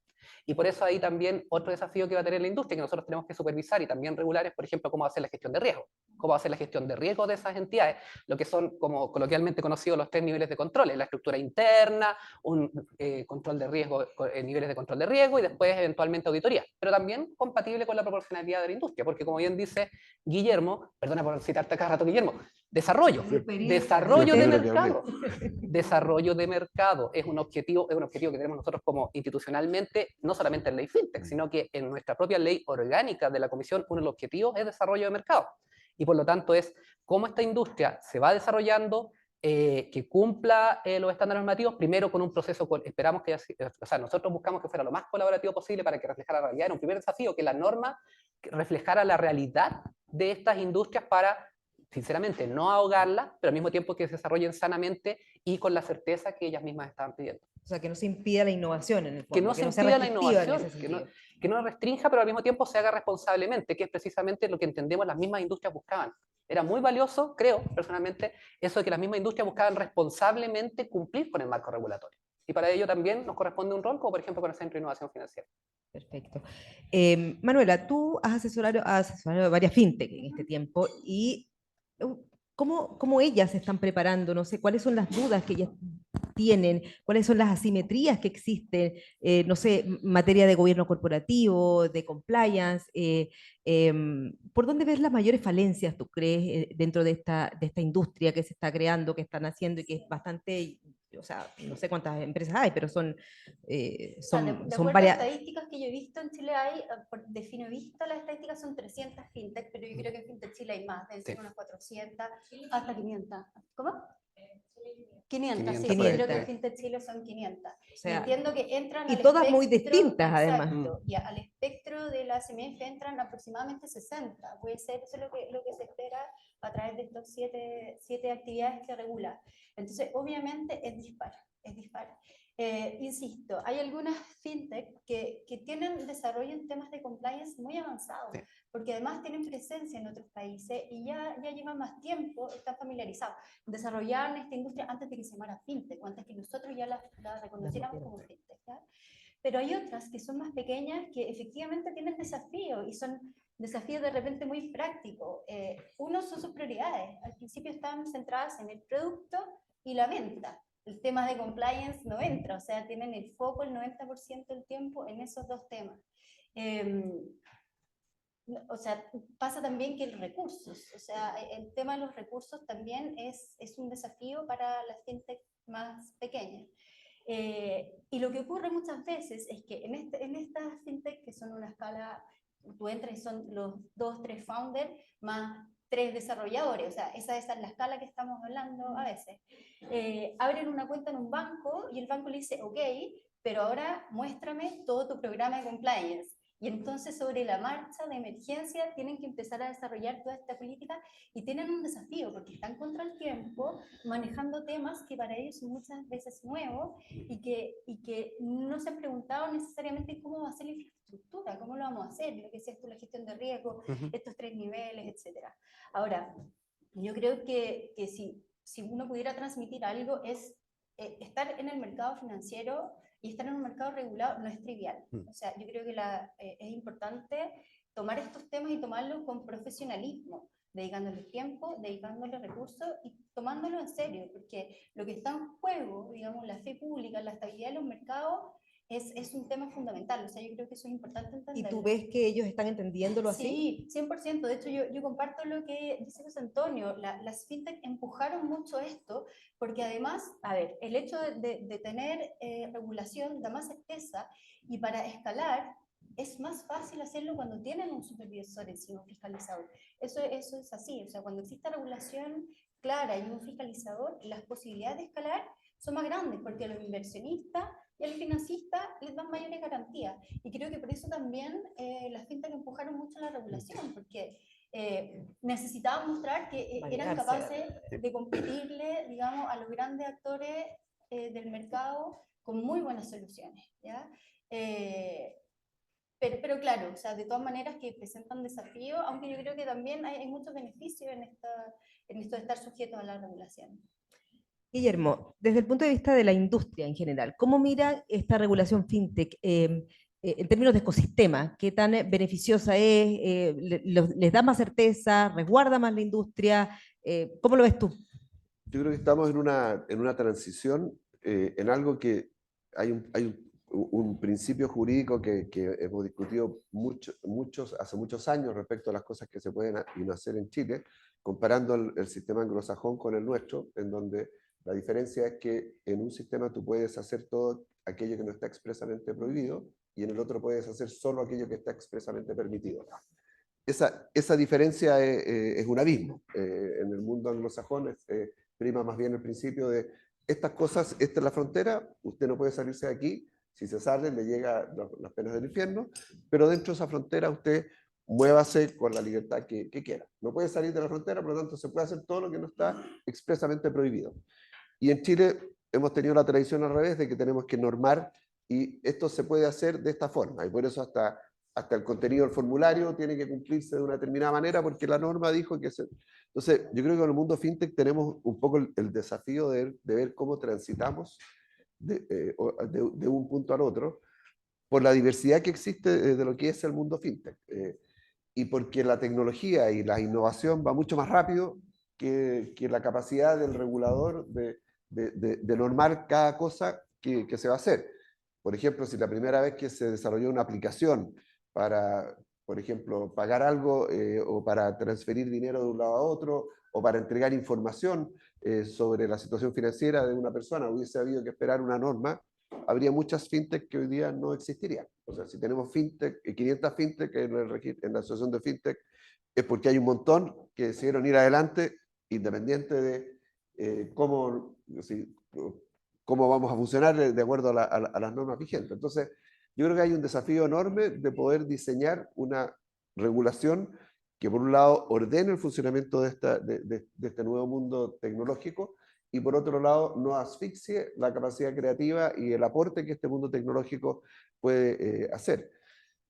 Y por eso ahí también otro desafío que va a tener la industria, que nosotros tenemos que supervisar y también regular, es, por ejemplo, cómo hacer la gestión de riesgo. Cómo hacer la gestión de riesgo de esas entidades, lo que son, como coloquialmente conocidos, los 3 niveles de control: la estructura interna, un control de riesgo, niveles de control de riesgo y después eventualmente auditoría. Pero también compatible con la proporcionalidad de la industria, porque como bien dice Guillermo, perdona por citarte cada rato Guillermo, desarrollo de mercado. Desarrollo de mercado es un objetivo que tenemos nosotros como institucionalmente, no solamente en ley fintech, sino que en nuestra propia ley orgánica de la Comisión, uno de los objetivos es desarrollo de mercado. Y por lo tanto es cómo esta industria se va desarrollando, que cumpla los estándares normativos, primero con un proceso, esperamos que nosotros buscamos que fuera lo más colaborativo posible para que reflejara la realidad. Era un primer desafío, que la norma reflejara la realidad de estas industrias para, sinceramente, no ahogarlas, pero al mismo tiempo que se desarrollen sanamente y con la certeza que ellas mismas estaban pidiendo. O sea, que no se impida la innovación en el fondo. Que no se impida la innovación, que no restrinja, pero al mismo tiempo se haga responsablemente, que es precisamente lo que entendemos las mismas industrias buscaban. Era muy valioso, creo, personalmente, eso de que las mismas industrias buscaban responsablemente cumplir con el marco regulatorio. Y para ello también nos corresponde un rol, como por ejemplo con el Centro de Innovación Financiera. Perfecto. Manuela, tú has asesorado a varias fintech en este tiempo y ¿cómo ellas se están preparando? No sé, ¿cuáles son las dudas que ellas tienen? ¿Cuáles son las asimetrías que existen? No sé, materia de gobierno corporativo, de compliance. ¿Por dónde ves las mayores falencias, tú crees, dentro de esta industria que se está creando, que están haciendo y que es bastante, o sea, no sé cuántas empresas hay, pero son varias. Las estadísticas que yo he visto en Chile hay, de fino visto, las estadísticas son 300 fintech, pero yo creo que en Fintech Chile hay más, deben ser unas 400 hasta 500. ¿Cómo? 500, sí, yo creo que en Fintech Chile son 500. O sea, entiendo que entran y todas muy distintas, además. Y al espectro de la CMF entran aproximadamente 60. Puede ser eso lo que se espera a través de estos 7 actividades que regula. Entonces, obviamente es dispar. Insisto, hay algunas fintech que tienen desarrollo en temas de compliance muy avanzados, sí, porque además tienen presencia en otros países y ya llevan más tiempo, están familiarizados. Desarrollaron esta industria antes de que se llamara fintech, antes que nosotros ya la reconociéramos como fintech, ¿ya? Pero hay otras que son más pequeñas que efectivamente tienen desafíos y son desafíos de repente muy prácticos. Uno son sus prioridades. Al principio están centradas en el producto y la venta. El tema de compliance no entra, o sea, tienen el foco el 90% del tiempo en esos dos temas. O sea, pasa también que los recursos, o sea, el tema de los recursos también es un desafío para las fintech más pequeñas. Y lo que ocurre muchas veces es que en estas fintech, que son una escala, tú entras y son los 2, 3 founders más 3 desarrolladores, o sea, esa es la escala que estamos hablando a veces. Abren una cuenta en un banco y el banco le dice, ok, pero ahora muéstrame todo tu programa de compliance. Y entonces sobre la marcha de emergencia tienen que empezar a desarrollar toda esta política y tienen un desafío porque están contra el tiempo manejando temas que para ellos son muchas veces nuevos y que no se han preguntado necesariamente cómo va a ser la infraestructura, cómo lo vamos a hacer, lo que decías tú, la gestión de riesgo, estos 3 niveles, etc. Ahora, yo creo que si uno pudiera transmitir algo es estar en el mercado financiero y estar en un mercado regulado no es trivial. O sea, yo creo que es importante tomar estos temas y tomarlos con profesionalismo, dedicándole tiempo, dedicándole recursos y tomándolo en serio, porque lo que está en juego, digamos, la fe pública, la estabilidad de los mercados, es un tema fundamental. O sea, yo creo que eso es importante ¿Y entenderlo. tú ves que ellos están entendiéndolo así? Sí, 100%. De hecho, yo comparto lo que dice José Antonio. Las fintech empujaron mucho esto, porque además, a ver, el hecho de tener regulación da más certeza, y para escalar es más fácil hacerlo cuando tienen un supervisor encima, un fiscalizador. Eso es así. O sea, cuando existe regulación clara y un fiscalizador, las posibilidades de escalar son más grandes, porque los inversionistas y al financista les dan mayores garantías. Y creo que por eso también las fintech empujaron mucho la regulación, porque necesitaban mostrar que eran capaces de competirle, digamos, a los grandes actores del mercado con muy buenas soluciones, ¿ya? Pero claro, o sea, de todas maneras que presentan desafíos, aunque yo creo que también hay muchos beneficios en esto de estar sujetos a la regulación. Guillermo, desde el punto de vista de la industria en general, ¿cómo mira esta regulación fintech en términos de ecosistema? ¿Qué tan beneficiosa es? ¿Les da más certeza? ¿Resguarda más la industria? ¿Cómo lo ves tú? Yo creo que estamos en una transición, en algo que hay un principio jurídico que hemos discutido hace muchos años respecto a las cosas que se pueden y no hacer en Chile, comparando el sistema anglosajón con el nuestro, en donde la diferencia es que en un sistema tú puedes hacer todo aquello que no está expresamente prohibido, y en el otro puedes hacer solo aquello que está expresamente permitido. Esa diferencia es un abismo. En el mundo anglosajón prima más bien el principio de estas cosas, esta es la frontera, usted no puede salirse de aquí, si se sale le llega las penas del infierno, pero dentro de esa frontera usted muévase con la libertad que quiera. No puede salir de la frontera, por lo tanto se puede hacer todo lo que no está expresamente prohibido. Y en Chile hemos tenido la tradición al revés, de que tenemos que normar, y esto se puede hacer de esta forma, y por eso hasta el contenido del formulario tiene que cumplirse de una determinada manera, porque la norma dijo que se... Entonces, yo creo que en el mundo fintech tenemos un poco el desafío de ver cómo transitamos de un punto al otro, por la diversidad que existe de lo que es el mundo fintech, y porque la tecnología y la innovación va mucho más rápido que la capacidad del regulador de normar cada cosa que se va a hacer. Por ejemplo, si la primera vez que se desarrolló una aplicación para, por ejemplo, pagar algo o para transferir dinero de un lado a otro, o para entregar información sobre la situación financiera de una persona, hubiese habido que esperar una norma, habría muchas fintech que hoy día no existirían. O sea, si tenemos fintech, 500 fintech en la asociación de fintech, es porque hay un montón que decidieron ir adelante, independiente de cómo vamos a funcionar de acuerdo a las normas vigentes. Entonces, yo creo que hay un desafío enorme de poder diseñar una regulación que, por un lado, ordene el funcionamiento de este nuevo mundo tecnológico, y por otro lado, no asfixie la capacidad creativa y el aporte que este mundo tecnológico puede hacer.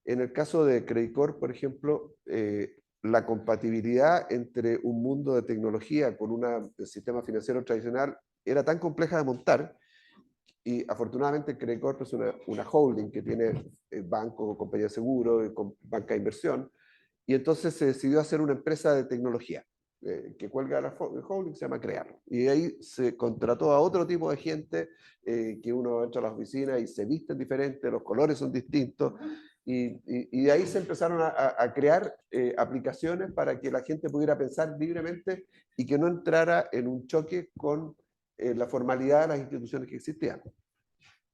En el caso de Credit Corp, por ejemplo, la compatibilidad entre un mundo de tecnología con un sistema financiero tradicional era tan compleja de montar, y afortunadamente Credit Corp es una holding que tiene banco, compañía de seguro, banca de inversión, y entonces se decidió hacer una empresa de tecnología que cuelga la holding, se llama Crear. Y ahí se contrató a otro tipo de gente, que uno entra a las oficinas y se visten diferentes, los colores son distintos, y de ahí se empezaron a crear aplicaciones para que la gente pudiera pensar libremente y que no entrara en un choque con la formalidad de las instituciones que existían.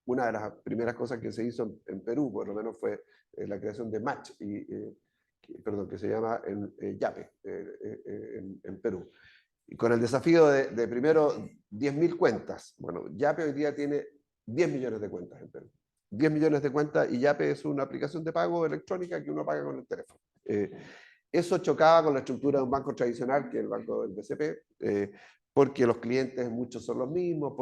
Una de las primeras cosas que se hizo en Perú, por lo menos, fue la creación de Match, que se llama Yape en Perú. Y con el desafío de primero 10.000 cuentas. Bueno, Yape hoy día tiene 10 millones de cuentas en Perú. 10 millones de cuentas, y Yape es una aplicación de pago electrónica que uno paga con el teléfono. Eso chocaba con la estructura de un banco tradicional, que es el banco del BCP, porque los clientes muchos son los mismos,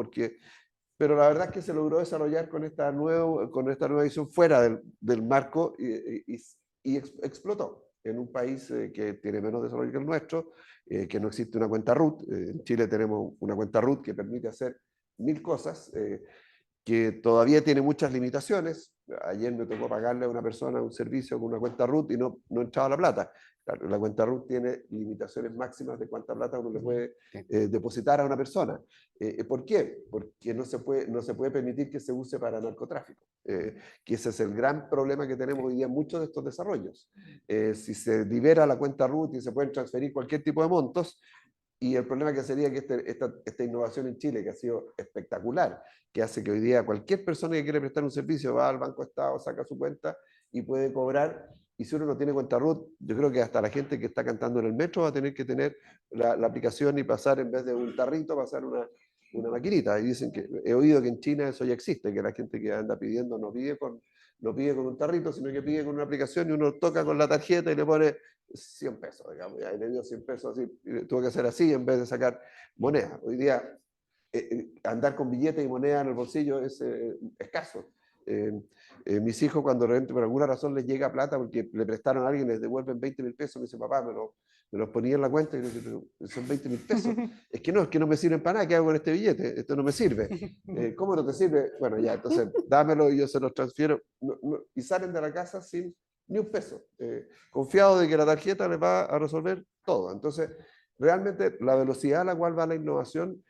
pero la verdad es que se logró desarrollar con esta nueva visión fuera del marco, y explotó en un país que tiene menos desarrollo que el nuestro, que no existe una cuenta root. En Chile tenemos una cuenta root que permite hacer 1000 cosas, que todavía tiene muchas limitaciones. Ayer me tocó pagarle a una persona un servicio con una cuenta RUT y no entraba la plata. Claro, la cuenta RUT tiene limitaciones máximas de cuánta plata uno le puede depositar a una persona. ¿Por qué? Porque no se puede permitir que se use para narcotráfico. Que ese es el gran problema que tenemos hoy día en muchos de estos desarrollos. Si se libera la cuenta RUT y se pueden transferir cualquier tipo de montos, y el problema que sería que esta innovación en Chile, que ha sido espectacular, que hace que hoy día cualquier persona que quiere prestar un servicio va al Banco Estado, saca su cuenta y puede cobrar. Y si uno no tiene cuenta RUT, yo creo que hasta la gente que está cantando en el metro va a tener que tener la aplicación y pasar, en vez de un tarrito, pasar una maquinita. Y dicen que he oído que en China eso ya existe, que la gente que anda pidiendo no pide con un tarrito, sino que pide con una aplicación y uno toca con la tarjeta y le pone 100 pesos, digamos, y ahí le dio 100 pesos, así, tuvo que hacer así en vez de sacar moneda. Hoy día andar con billetes y moneda en el bolsillo es escaso. Mis hijos, cuando realmente por alguna razón les llega plata porque le prestaron a alguien, les devuelven 20.000 pesos, me dice, papá, me los ponía en la cuenta y le digo, son 20.000 pesos. Es que no me sirven para nada, ¿qué hago con este billete? Esto no me sirve. ¿Cómo no te sirve? Bueno, ya, entonces dámelo y yo se los transfiero. Y salen de la casa sin ni un peso, confiado de que la tarjeta les va a resolver todo. Entonces, realmente la velocidad a la cual va la innovación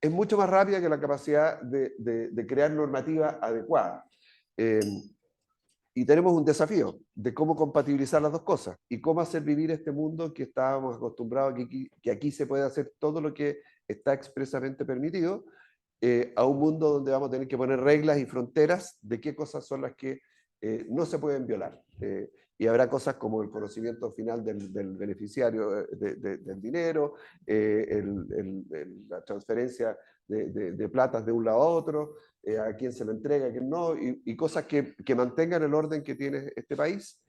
es mucho más rápida que la capacidad de crear normativa adecuada. Y tenemos un desafío de cómo compatibilizar las dos cosas y cómo hacer vivir este mundo que estábamos acostumbrados a que aquí se puede hacer todo lo que está expresamente permitido, a un mundo donde vamos a tener que poner reglas y fronteras de qué cosas son las que no se pueden violar. Y habrá cosas como el conocimiento final del beneficiario del dinero, la transferencia de platas de un lado a otro, a quién se lo entrega, a quién no, y cosas que mantengan el orden que tiene este país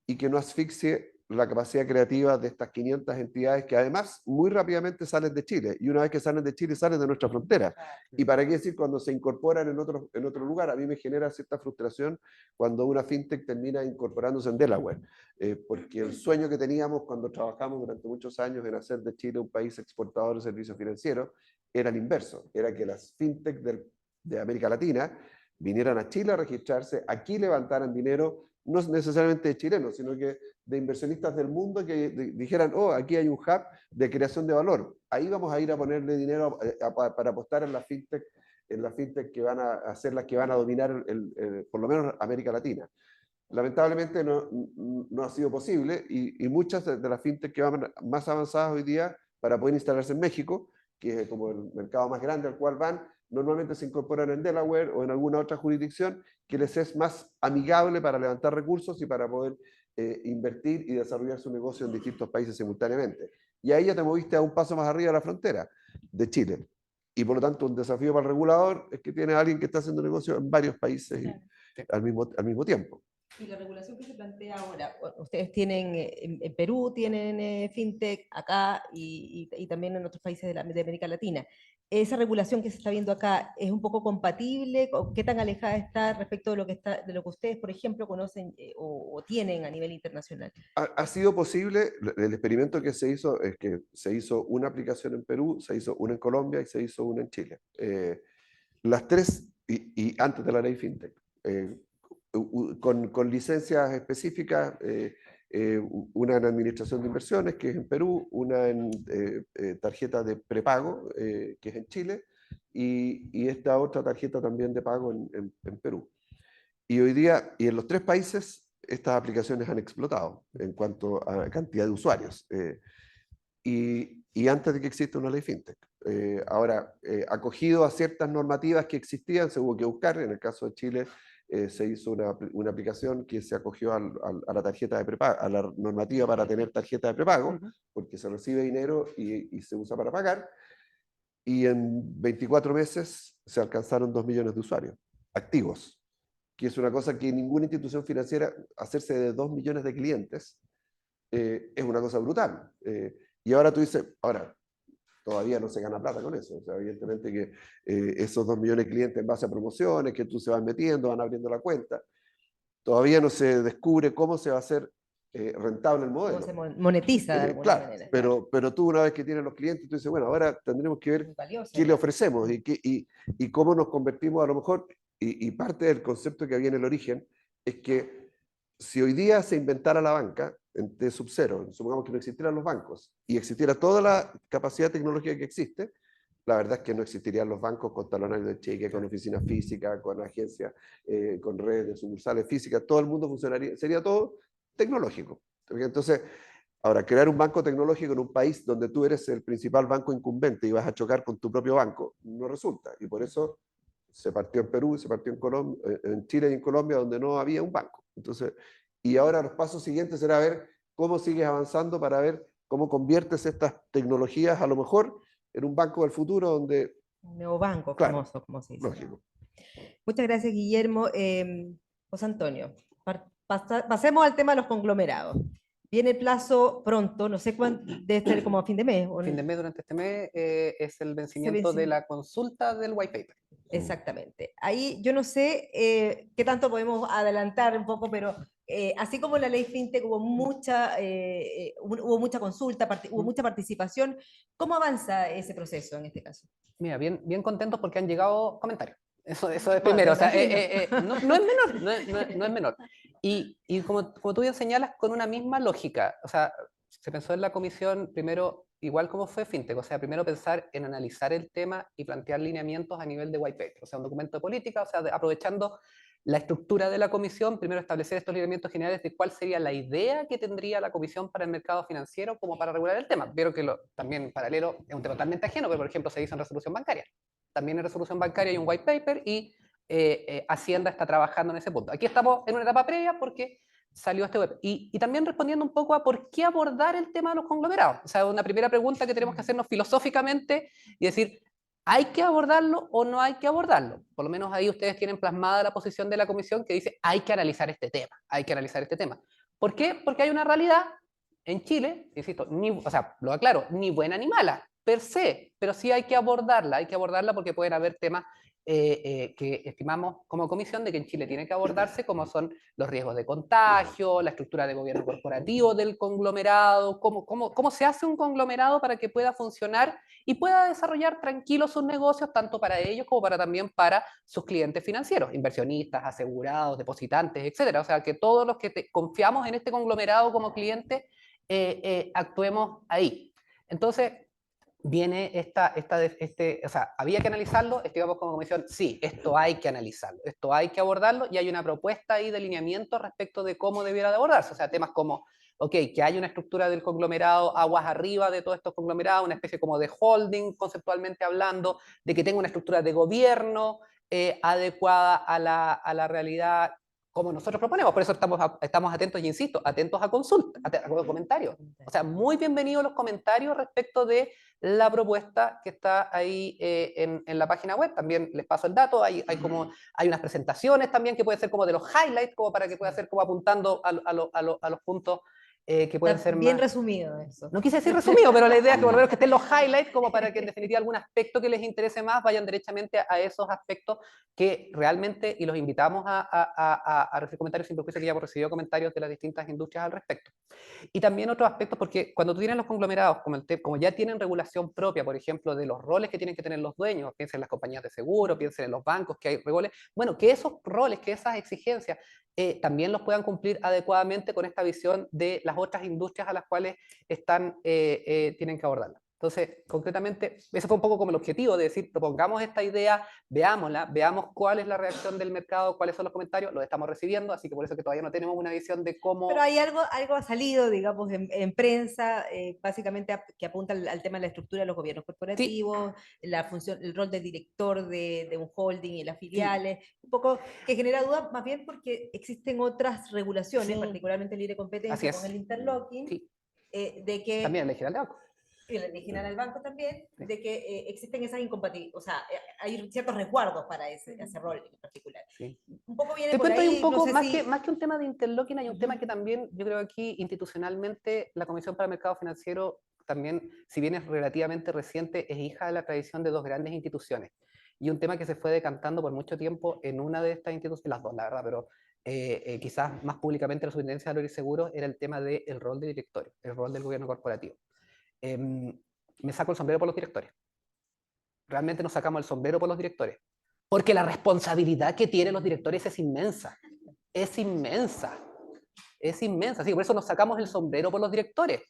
y que no asfixie la capacidad creativa de estas 500 entidades que además muy rápidamente salen de Chile. Y una vez que salen de Chile, salen de nuestra frontera. Y para qué decir cuando se incorporan en otro lugar. A mí me genera cierta frustración cuando una fintech termina incorporándose en Delaware. Porque el sueño que teníamos cuando trabajamos durante muchos años en hacer de Chile un país exportador de servicios financieros era el inverso. Era que las fintech de América Latina vinieran a Chile a registrarse, aquí levantaran dinero, no necesariamente de chilenos, sino que de inversionistas del mundo que dijeran, oh, aquí hay un hub de creación de valor. Ahí vamos a ir a ponerle dinero para apostar en la fintech que van a ser las que van a dominar por lo menos América Latina. Lamentablemente no ha sido posible y muchas de las fintech que van más avanzadas hoy día para poder instalarse en México, que es como el mercado más grande al cual van, normalmente se incorporan en Delaware o en alguna otra jurisdicción que les es más amigable para levantar recursos y para poder invertir y desarrollar su negocio en distintos países simultáneamente. Y ahí ya te moviste a un paso más arriba de la frontera de Chile. Y por lo tanto, un desafío para el regulador es que tiene a alguien que está haciendo negocio en varios países al mismo tiempo. Y la regulación que se plantea ahora, ustedes tienen, en Perú tienen fintech, acá y también en otros países de América Latina. ¿Esa regulación que se está viendo acá es un poco compatible? ¿Qué tan alejada está respecto de lo que ustedes, por ejemplo, conocen o tienen a nivel internacional? Ha sido posible, el experimento que se hizo es que se hizo una aplicación en Perú, se hizo una en Colombia y se hizo una en Chile. Las tres, y antes de la ley fintech. Con licencias específicas, una en administración de inversiones, que es en Perú, una en tarjeta de prepago, que es en Chile, y esta otra tarjeta también de pago en Perú. Y hoy día, y en los tres países, estas aplicaciones han explotado en cuanto a cantidad de usuarios. Y antes de que exista una ley fintech. Ahora, acogido a ciertas normativas que existían, se hubo que buscar. En el caso de Chile, se hizo una aplicación que se acogió a la tarjeta de prepago, a la normativa para tener tarjeta de prepago, porque se recibe dinero y se usa para pagar. Y en 24 meses se alcanzaron 2 millones de usuarios activos, que es una cosa que ninguna institución financiera, hacerse de 2 millones de clientes, es una cosa brutal. Y ahora tú dices, ahora, todavía no se gana plata con eso. O sea, evidentemente que esos 2 millones de clientes en base a promociones, que tú se van metiendo, van abriendo la cuenta, todavía no se descubre cómo se va a hacer rentable el modelo. ¿Cómo se monetiza de alguna Claro, manera? pero tú una vez que tienes los clientes, tú dices, bueno, ahora tendremos que ver Muy valiosa, qué le ¿no? ofrecemos y cómo nos convertimos a lo mejor, y parte del concepto que había en el origen, es que si hoy día se inventara la banca de Sub-0, supongamos que no existieran los bancos y existiera toda la capacidad tecnológica que existe, la verdad es que no existirían los bancos con talonarios de cheque, con oficinas físicas, con agencias, con redes de sucursales físicas, todo el mundo funcionaría, sería todo tecnológico. Entonces, ahora, crear un banco tecnológico en un país donde tú eres el principal banco incumbente y vas a chocar con tu propio banco, no resulta. Y por eso se partió en Perú, se partió en Colombia, en Chile y en Colombia, donde no había un banco. Entonces, y ahora los pasos siguientes será ver cómo sigues avanzando para ver cómo conviertes estas tecnologías a lo mejor en un banco del futuro donde, Un neobanco claro, famoso, como se dice. lógico. Muchas gracias, Guillermo. José Antonio, pasemos al tema de los conglomerados. Viene el plazo pronto, no sé cuándo, debe ser como a fin de mes. ¿O Fin de no? mes, durante este mes, es el vencimiento de la consulta del white paper. Exactamente. Ahí yo no sé qué tanto podemos adelantar un poco, pero así como en la ley FinTech hubo mucha consulta, hubo mucha participación, ¿cómo avanza ese proceso en este caso? Mira, bien contentos porque han llegado comentarios. Eso es Bueno, primero, o sea, imagino. no es menor, no es menor. Y como tú bien señalas, con una misma lógica, o sea, se pensó en la comisión primero, igual como fue FinTech, o sea, primero pensar en analizar el tema y plantear lineamientos a nivel de white paper, o sea, un documento de política, o sea, aprovechando la estructura de la comisión, primero establecer estos lineamientos generales de cuál sería la idea que tendría la comisión para el mercado financiero como para regular el tema. Vieron que también en paralelo es un tema totalmente ajeno, pero por ejemplo se hizo en resolución bancaria. También en resolución bancaria hay un white paper y Hacienda está trabajando en ese punto. Aquí estamos en una etapa previa porque salió este web. Y también respondiendo un poco a por qué abordar el tema de los conglomerados. O sea, una primera pregunta que tenemos que hacernos filosóficamente y decir, ¿hay que abordarlo o no hay que abordarlo? Por lo menos ahí ustedes tienen plasmada la posición de la comisión que dice, hay que analizar este tema, hay que analizar este tema. ¿Por qué? Porque hay una realidad en Chile, insisto, o sea, lo aclaro, ni buena ni mala, per se, pero sí hay que abordarla porque pueden haber temas que estimamos como comisión de que en Chile tiene que abordarse, como son los riesgos de contagio, la estructura de gobierno corporativo del conglomerado, cómo se hace un conglomerado para que pueda funcionar y pueda desarrollar tranquilos sus negocios, tanto para ellos como también para sus clientes financieros, inversionistas, asegurados, depositantes, etcétera. O sea, que todos los que confiamos en este conglomerado como clientes actuemos ahí. Entonces, viene o sea, había que analizarlo, estimamos como comisión, sí, esto hay que analizarlo, esto hay que abordarlo, y hay una propuesta ahí de lineamiento respecto de cómo debiera de abordarse, o sea, temas como, ok, que haya una estructura del conglomerado aguas arriba de todos estos conglomerados, una especie como de holding, conceptualmente hablando, de que tenga una estructura de gobierno adecuada a la realidad como nosotros proponemos. Por eso estamos atentos, y insisto, atentos a consultas, a comentarios. O sea, muy bienvenidos los comentarios respecto de la propuesta que está ahí en la página web. También les paso el dato, hay unas presentaciones también que pueden ser como de los highlights, como para que pueda ser como apuntando a los puntos que pueden ser bien más... resumido eso. No quise decir resumido, pero la idea es que por lo menos que estén los highlights, como para que en definitiva algún aspecto que les interese más vayan derechamente a esos aspectos que realmente, y los invitamos a recibir comentarios sin perjuicio que ya hemos recibido comentarios de las distintas industrias al respecto. Y también otros aspectos, porque cuando tú tienes los conglomerados, como ya tienen regulación propia, por ejemplo, de los roles que tienen que tener los dueños, piensen en las compañías de seguro, piensen en los bancos que hay roles, bueno, que esos roles, que esas exigencias también los puedan cumplir adecuadamente con esta visión de las otras industrias a las cuales tienen que abordarla. Entonces, concretamente, ese fue un poco como el objetivo de decir, propongamos esta idea, veámosla, veamos cuál es la reacción del mercado, cuáles son los comentarios, los estamos recibiendo, así que por eso que todavía no tenemos una visión de cómo... Pero hay algo ha salido, digamos, en prensa, básicamente que apunta al tema de la estructura de los gobiernos corporativos, sí, la función, el rol de director de un holding y las filiales, sí, un poco que genera dudas más bien porque existen otras regulaciones, sí, particularmente libre competencia con el interlocking, sí, de que... También el general de banco. Y la original al banco también, sí, de que existen esas incompatibilidades, o sea, hay ciertos resguardos para ese rol en particular. Sí. Un poco viene te por cuento ahí, un poco, no sé más que un tema de interlocking, hay un tema que también, yo creo aquí institucionalmente, la Comisión para el Mercado Financiero también, si bien es relativamente reciente, es hija de la tradición de dos grandes instituciones. Y un tema que se fue decantando por mucho tiempo en una de estas instituciones, las dos, la verdad, pero quizás más públicamente la Superintendencia de Valores y Seguros, era el tema del rol de directorio, el rol del gobierno corporativo. Me saco el sombrero por los directores. Realmente nos sacamos el sombrero por los directores. Porque la responsabilidad que tienen los directores es inmensa. Es inmensa. Es inmensa. Así que por eso nos sacamos el sombrero por los directores.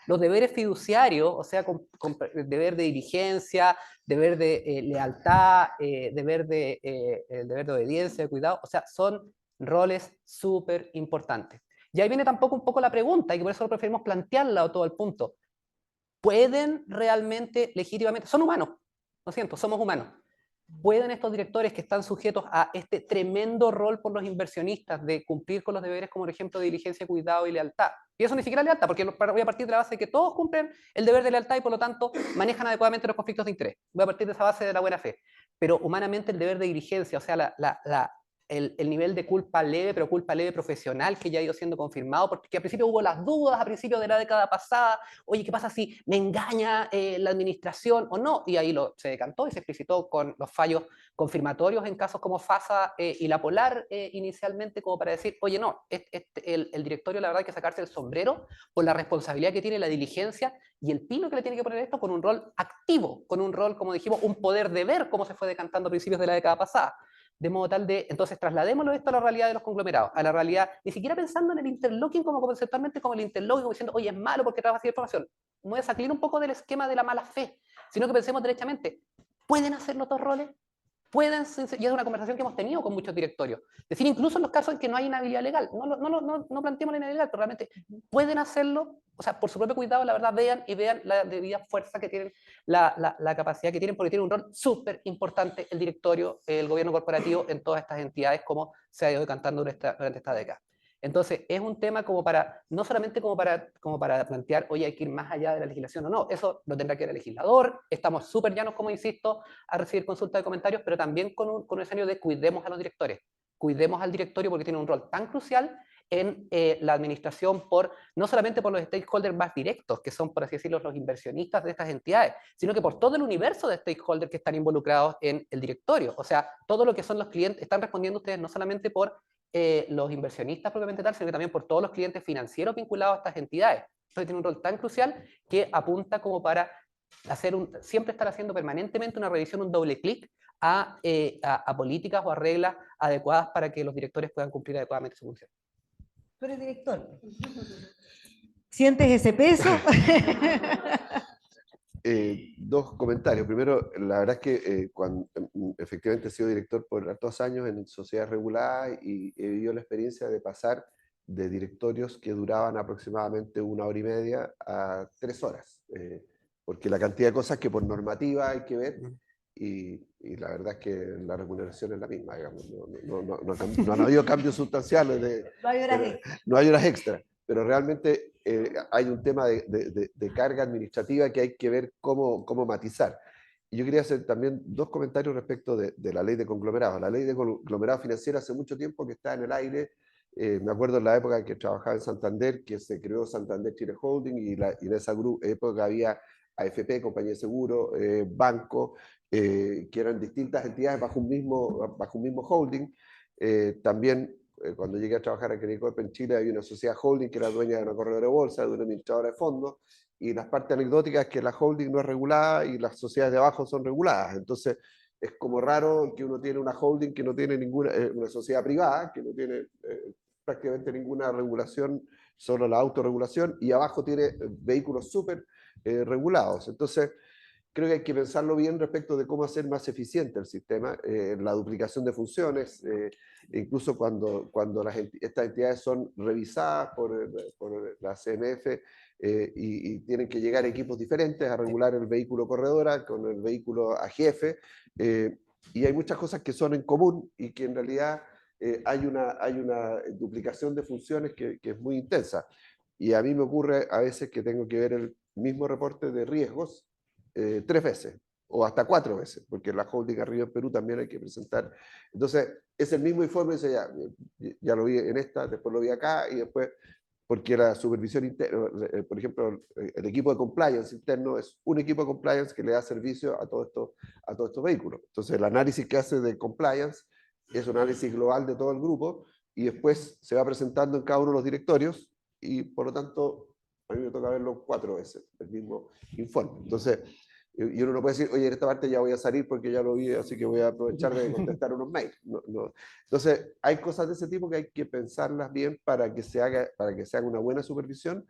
Los deberes fiduciarios, o sea, con deber de diligencia, deber de lealtad, deber de obediencia, de cuidado, o sea, son roles súper importantes. Y ahí viene tampoco un poco la pregunta, y por eso preferimos plantearla todo el punto. ¿Pueden realmente, legítimamente, son humanos, lo siento, somos humanos, pueden estos directores que están sujetos a este tremendo rol por los inversionistas de cumplir con los deberes como por ejemplo de diligencia, cuidado y lealtad? Y eso ni siquiera lealtad, porque voy a partir de la base de que todos cumplen el deber de lealtad y por lo tanto manejan adecuadamente los conflictos de interés. Voy a partir de esa base de la buena fe. Pero humanamente el deber de diligencia, o sea, el nivel de culpa leve, pero culpa leve profesional que ya ha ido siendo confirmado, porque al principio hubo las dudas, a principios de la década pasada, oye, ¿qué pasa si me engaña la administración o no? Y ahí se decantó y se explicitó con los fallos confirmatorios en casos como FASA y La Polar inicialmente, como para decir, oye, no, el directorio la verdad hay que sacarse el sombrero por la responsabilidad que tiene, la diligencia y el pino que le tiene que poner esto con un rol activo, con un rol, como dijimos, un poder de ver, como se fue decantando a principios de la década pasada. De modo tal de, entonces trasladémoslo esto a la realidad de los conglomerados, a la realidad, ni siquiera pensando en el interlocking como conceptualmente como el interlocking, como diciendo, oye, es malo porque trabaja así de información. No es salir un poco del esquema de la mala fe, sino que pensemos derechamente, ¿pueden hacer los dos roles? Pueden, y es una conversación que hemos tenido con muchos directorios, es decir, incluso en los casos en que no hay inhabilidad legal, no planteemos la inhabilidad, pero realmente pueden hacerlo, o sea, por su propio cuidado, la verdad, vean la debida fuerza que tienen, la capacidad que tienen, porque tiene un rol súper importante el directorio, el gobierno corporativo en todas estas entidades, como se ha ido decantando durante esta década. Entonces, es un tema como para, no solamente como para plantear, oye, hay que ir más allá de la legislación o no, eso lo tendrá que ver el legislador, estamos súper llanos, como insisto, a recibir consultas de comentarios, pero también con un escenario de cuidemos a los directores, cuidemos al directorio porque tiene un rol tan crucial en la administración no solamente por los stakeholders más directos, que son, por así decirlo, los inversionistas de estas entidades, sino que por todo el universo de stakeholders que están involucrados en el directorio. O sea, todo lo que son los clientes, están respondiendo ustedes no solamente por los inversionistas propiamente tal, sino que también por todos los clientes financieros vinculados a estas entidades. Entonces tiene un rol tan crucial que apunta como para siempre estar haciendo permanentemente una revisión, un doble clic a políticas o a reglas adecuadas para que los directores puedan cumplir adecuadamente su función. Tú eres director. ¿Sientes ese peso? Dos comentarios. Primero, la verdad es que cuando efectivamente he sido director por hartos años en sociedades reguladas y he vivido la experiencia de pasar de directorios que duraban aproximadamente 1 hora y media a 3 horas, porque la cantidad de cosas que por normativa hay que ver y la verdad es que la remuneración es la misma, digamos, no han habido cambios sustanciales, No hay horas extras. No hay horas extras, pero realmente hay un tema de carga administrativa que hay que ver cómo matizar. Y yo quería hacer también 2 comentarios respecto de la ley de conglomerados. La ley de conglomerados financieros hace mucho tiempo que está en el aire. Me acuerdo en la época en que trabajaba en Santander, que se creó Santander Chile Holding, y en esa época había AFP, compañía de seguro, banco, que eran distintas entidades bajo un mismo holding. También cuando llegué a trabajar en Credicorp en Chile, había una sociedad holding que era dueña de una corredora de bolsa, de una administradora de fondos, y las partes anecdóticas es que la holding no es regulada y las sociedades de abajo son reguladas. Entonces, es como raro que uno tiene una holding que no tiene una sociedad privada, que no tiene prácticamente ninguna regulación, solo la autorregulación, y abajo tiene vehículos súper regulados. Entonces, creo que hay que pensarlo bien respecto de cómo hacer más eficiente el sistema, la duplicación de funciones, incluso cuando estas entidades son revisadas por la CMF y tienen que llegar equipos diferentes a regular el vehículo corredora con el vehículo AGF, y hay muchas cosas que son en común y que en realidad hay una duplicación de funciones que es muy intensa. Y a mí me ocurre a veces que tengo que ver el mismo reporte de riesgos 3 veces o hasta 4 veces, porque la holding arriba en Perú también hay que presentar. Entonces, es el mismo informe, dice, ya lo vi en esta, después lo vi acá, y después, porque la supervisión interna, por ejemplo, el equipo de compliance interno es un equipo de compliance que le da servicio a todos estos vehículos. Entonces, el análisis que hace de compliance es un análisis global de todo el grupo, y después se va presentando en cada uno de los directorios y por lo tanto a mí me toca verlo 4 veces, el mismo informe. Entonces, y uno no puede decir, oye, en esta parte ya voy a salir porque ya lo vi, así que voy a aprovechar de contestar unos mails. No, no. Entonces, hay cosas de ese tipo que hay que pensarlas bien para que se haga una buena supervisión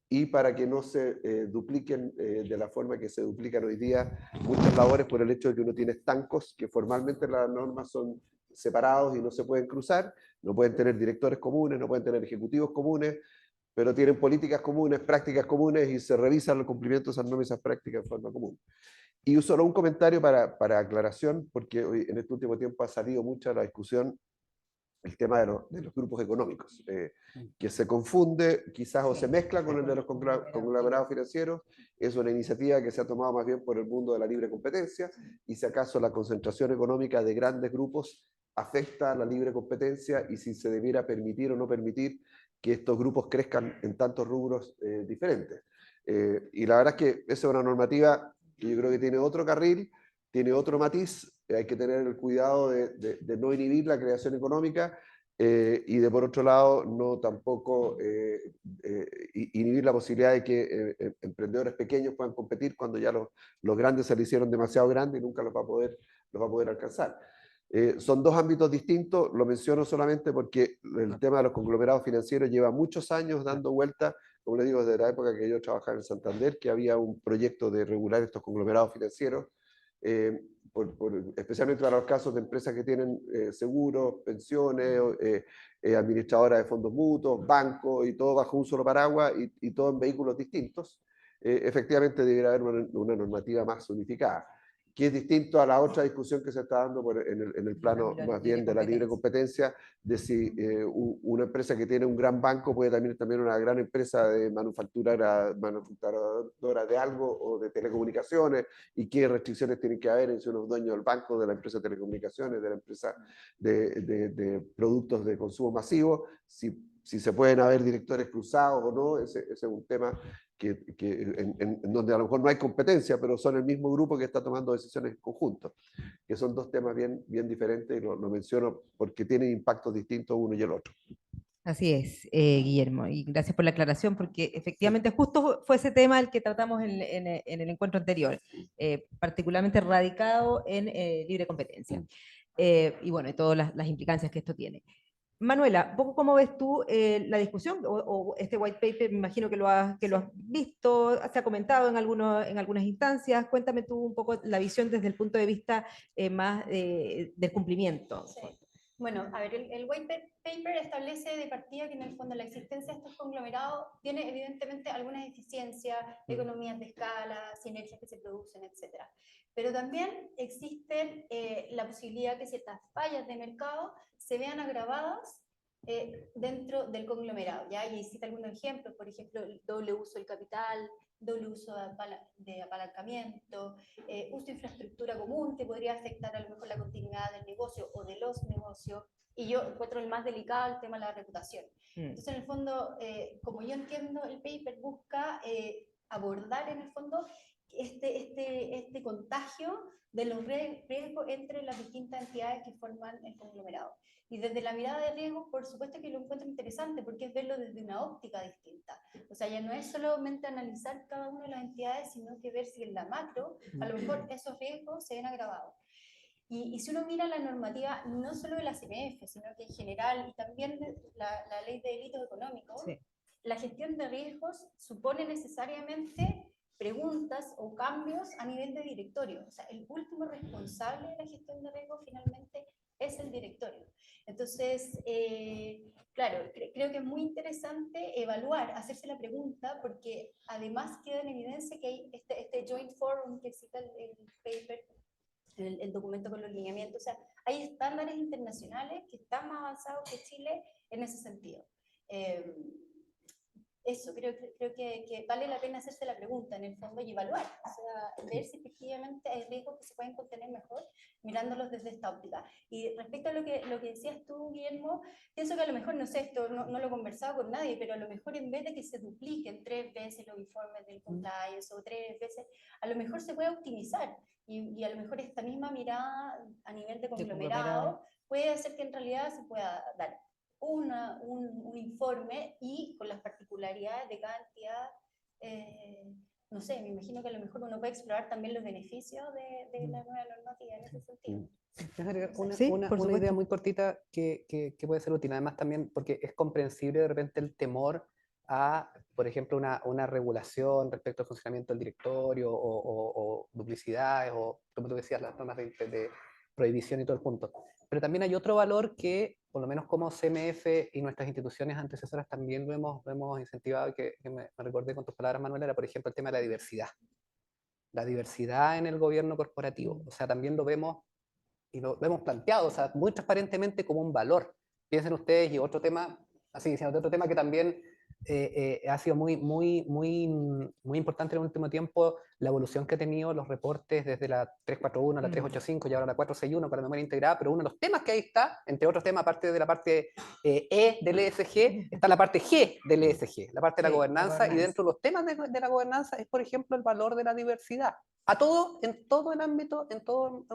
y para que no se dupliquen de la forma que se duplican hoy día muchas labores por el hecho de que uno tiene estancos que formalmente las normas son separados y no se pueden cruzar, no pueden tener directores comunes, no pueden tener ejecutivos comunes, pero tienen políticas comunes, prácticas comunes y se revisan los cumplimientos de esas normas y esas prácticas de forma común. Y solo un comentario para aclaración, porque hoy, en este último tiempo ha salido mucha la discusión el tema de los grupos económicos, que se confunde quizás o se mezcla con el de los conglomerados financieros. Es una iniciativa que se ha tomado más bien por el mundo de la libre competencia, y si acaso la concentración económica de grandes grupos afecta a la libre competencia y si se debiera permitir o no permitir que estos grupos crezcan en tantos rubros diferentes. Y la verdad es que esa es una normativa que yo creo que tiene otro carril, tiene otro matiz. Hay que tener el cuidado de no inhibir la creación económica y de por otro lado no tampoco inhibir la posibilidad de que emprendedores pequeños puedan competir cuando ya los grandes se le hicieron demasiado grandes y nunca los va a poder alcanzar. Son dos ámbitos distintos, lo menciono solamente porque el tema de los conglomerados financieros lleva muchos años dando vuelta, como les digo, desde la época que yo trabajaba en Santander, que había un proyecto de regular estos conglomerados financieros, especialmente para los casos de empresas que tienen seguros, pensiones, administradoras de fondos mutuos, bancos, y todo bajo un solo paraguas y todo en vehículos distintos. Efectivamente debería haber una normativa más unificada, que es distinto a la otra discusión que se está dando en el plano más bien de la libre competencia, de si una empresa que tiene un gran banco puede también una gran empresa de manufacturadora de algo o de telecomunicaciones, y qué restricciones tienen que haber en si uno es dueño del banco, de la empresa de telecomunicaciones, de la empresa de productos de consumo masivo, si se pueden haber directores cruzados o no. Ese es un tema en donde a lo mejor no hay competencia, pero son el mismo grupo que está tomando decisiones en conjunto, que son dos temas bien diferentes, y lo menciono porque tienen impactos distintos uno y el otro. Así es, Guillermo, y gracias por la aclaración, porque efectivamente justo fue ese tema el que tratamos en el encuentro anterior, particularmente radicado en libre competencia. Y bueno, y todas las implicancias que esto tiene. Manuela, ¿cómo ves tú la discusión o este white paper? Me imagino que lo has visto, se ha comentado en algunas instancias. Cuéntame tú un poco la visión desde el punto de vista más del cumplimiento. Sí. Bueno, a ver, el white paper establece de partida que en el fondo la existencia de estos conglomerados tiene evidentemente algunas deficiencias, economías de escala, sinergias que se producen, etc. Pero también existe la posibilidad que ciertas fallas de mercado se vean agravadas dentro del conglomerado, ¿ya? Y cita algunos ejemplos, por ejemplo, el doble uso del capital, doble uso de apalancamiento, uso de infraestructura común que podría afectar a lo mejor la continuidad del negocio o de los negocios, y yo encuentro el más delicado el tema de la reputación. Entonces, en el fondo, como yo entiendo, el paper busca abordar en el fondo este contagio de los riesgos entre las distintas entidades que forman el conglomerado. Y desde la mirada de riesgos, por supuesto que lo encuentro interesante, porque es verlo desde una óptica distinta. O sea, ya no es solamente analizar cada una de las entidades, sino que ver si en la macro, a lo mejor esos riesgos se ven agravados. Y si uno mira la normativa, no solo de la CMF, sino que en general, y también la ley de delitos económicos, sí, la gestión de riesgos supone necesariamente preguntas o cambios a nivel de directorio. O sea, el último responsable de la gestión de riesgos finalmente es el directorio. Entonces, claro, creo que es muy interesante evaluar, hacerse la pregunta, porque además queda en evidencia que hay este joint forum que cita el paper, el documento con los lineamientos. O sea, hay estándares internacionales que están más avanzados que Chile en ese sentido. Eso, creo que vale la pena hacerse la pregunta en el fondo y evaluar, o sea, ver si efectivamente hay riesgos que se pueden contener mejor mirándolos desde esta óptica. Y respecto a lo que decías tú, Guillermo, pienso que a lo mejor, no sé, esto no lo he conversado con nadie, pero a lo mejor en vez de que se dupliquen 3 veces los informes del compliance o 3 veces, a lo mejor se puede optimizar y a lo mejor esta misma mirada a nivel de conglomerado puede hacer que en realidad se pueda dar un informe y con las particularidades de cada entidad, no sé, me imagino que a lo mejor uno puede explorar también los beneficios de la nueva normativa en ese sentido. Sí, Una por supuesto. idea muy cortita que puede ser útil, además también porque es comprensible de repente el temor a, por ejemplo, una regulación respecto al funcionamiento del directorio o duplicidades o, como tú decías, las normas de prohibición y todo el punto. Pero también hay otro valor que, por lo menos como CMF y nuestras instituciones antecesoras también lo hemos incentivado, y que me recordé con tus palabras, Manuel, era, por ejemplo, el tema de la diversidad. La diversidad en el gobierno corporativo. O sea, también lo vemos y lo hemos planteado, o sea, muy transparentemente como un valor. Piensen ustedes, y otro tema, así diciendo, otro tema que también ha sido muy importante en el último tiempo, la evolución que ha tenido los reportes desde la 341 a la 385 y ahora la 461 con la memoria integrada, pero uno de los temas que ahí está, entre otros temas, aparte de la parte E del ESG, está la parte G del ESG, la parte de la gobernanza, y dentro de los temas de la gobernanza es, por ejemplo, el valor de la diversidad. A todo, en todo el ámbito, en todo.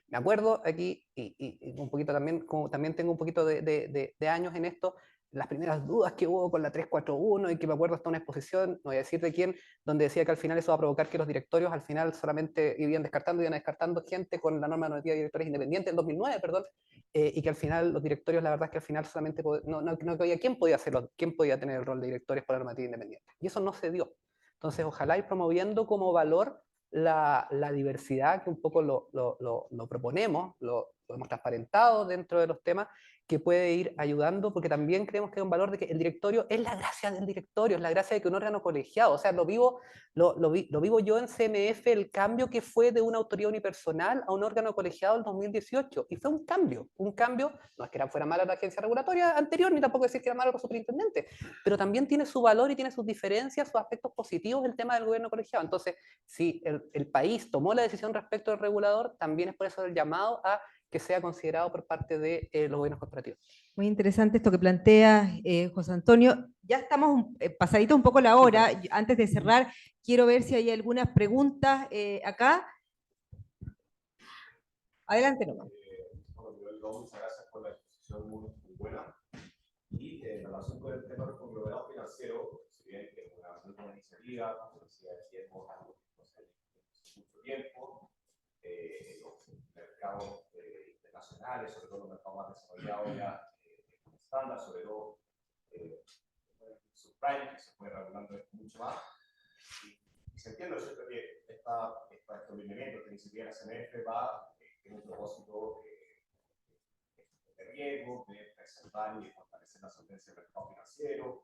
Me acuerdo aquí, y un poquito también, como también tengo un poquito de años en esto, las primeras dudas que hubo con la 341, y que me acuerdo hasta una exposición, no voy a decir de quién, donde decía que al final eso va a provocar que los directorios al final solamente iban descartando gente con la norma normativa de directores independientes en 2009, perdón, y que al final los directorios, la verdad es que al final solamente no había quién podía hacerlo, quién podía tener el rol de directores por la normativa independiente. Y eso no se dio. Entonces, ojalá ir promoviendo como valor la diversidad, que un poco lo proponemos, lo hemos transparentado dentro de los temas, que puede ir ayudando, porque también creemos que hay un valor de que el directorio es la gracia del directorio, es la gracia de que un órgano colegiado, o sea, lo vivo yo en CMF, el cambio que fue de una autoridad unipersonal a un órgano colegiado en 2018, y fue un cambio, no es que fuera mala la agencia regulatoria anterior, ni tampoco decir que era malo el superintendente, pero también tiene su valor y tiene sus diferencias, sus aspectos positivos el tema del gobierno colegiado. Entonces, si el país tomó la decisión respecto del regulador, también es por eso el llamado a que sea considerado por parte de los gobiernos corporativos. Muy interesante esto que plantea José Antonio. Ya estamos pasaditos un poco la hora. Antes de cerrar, quiero ver si hay algunas preguntas acá. Adelante nomás. Muchas gracias por la exposición muy buena. Y en relación con el tema del conglomerado financiero, si bien que es una muy buena iniciativa, como decía, tiempo, mucho tiempo, los mercados internacionales, sobre todo los mercados más desarrollados, ya estándar, sobre todo subprime, que se fue regulando mucho más. Y se entiende, ¿cierto?, que estos lineamientos que ni siquiera la CMF va en un propósito de riesgo, de preservar y de fortalecer la solvencia del mercado financiero,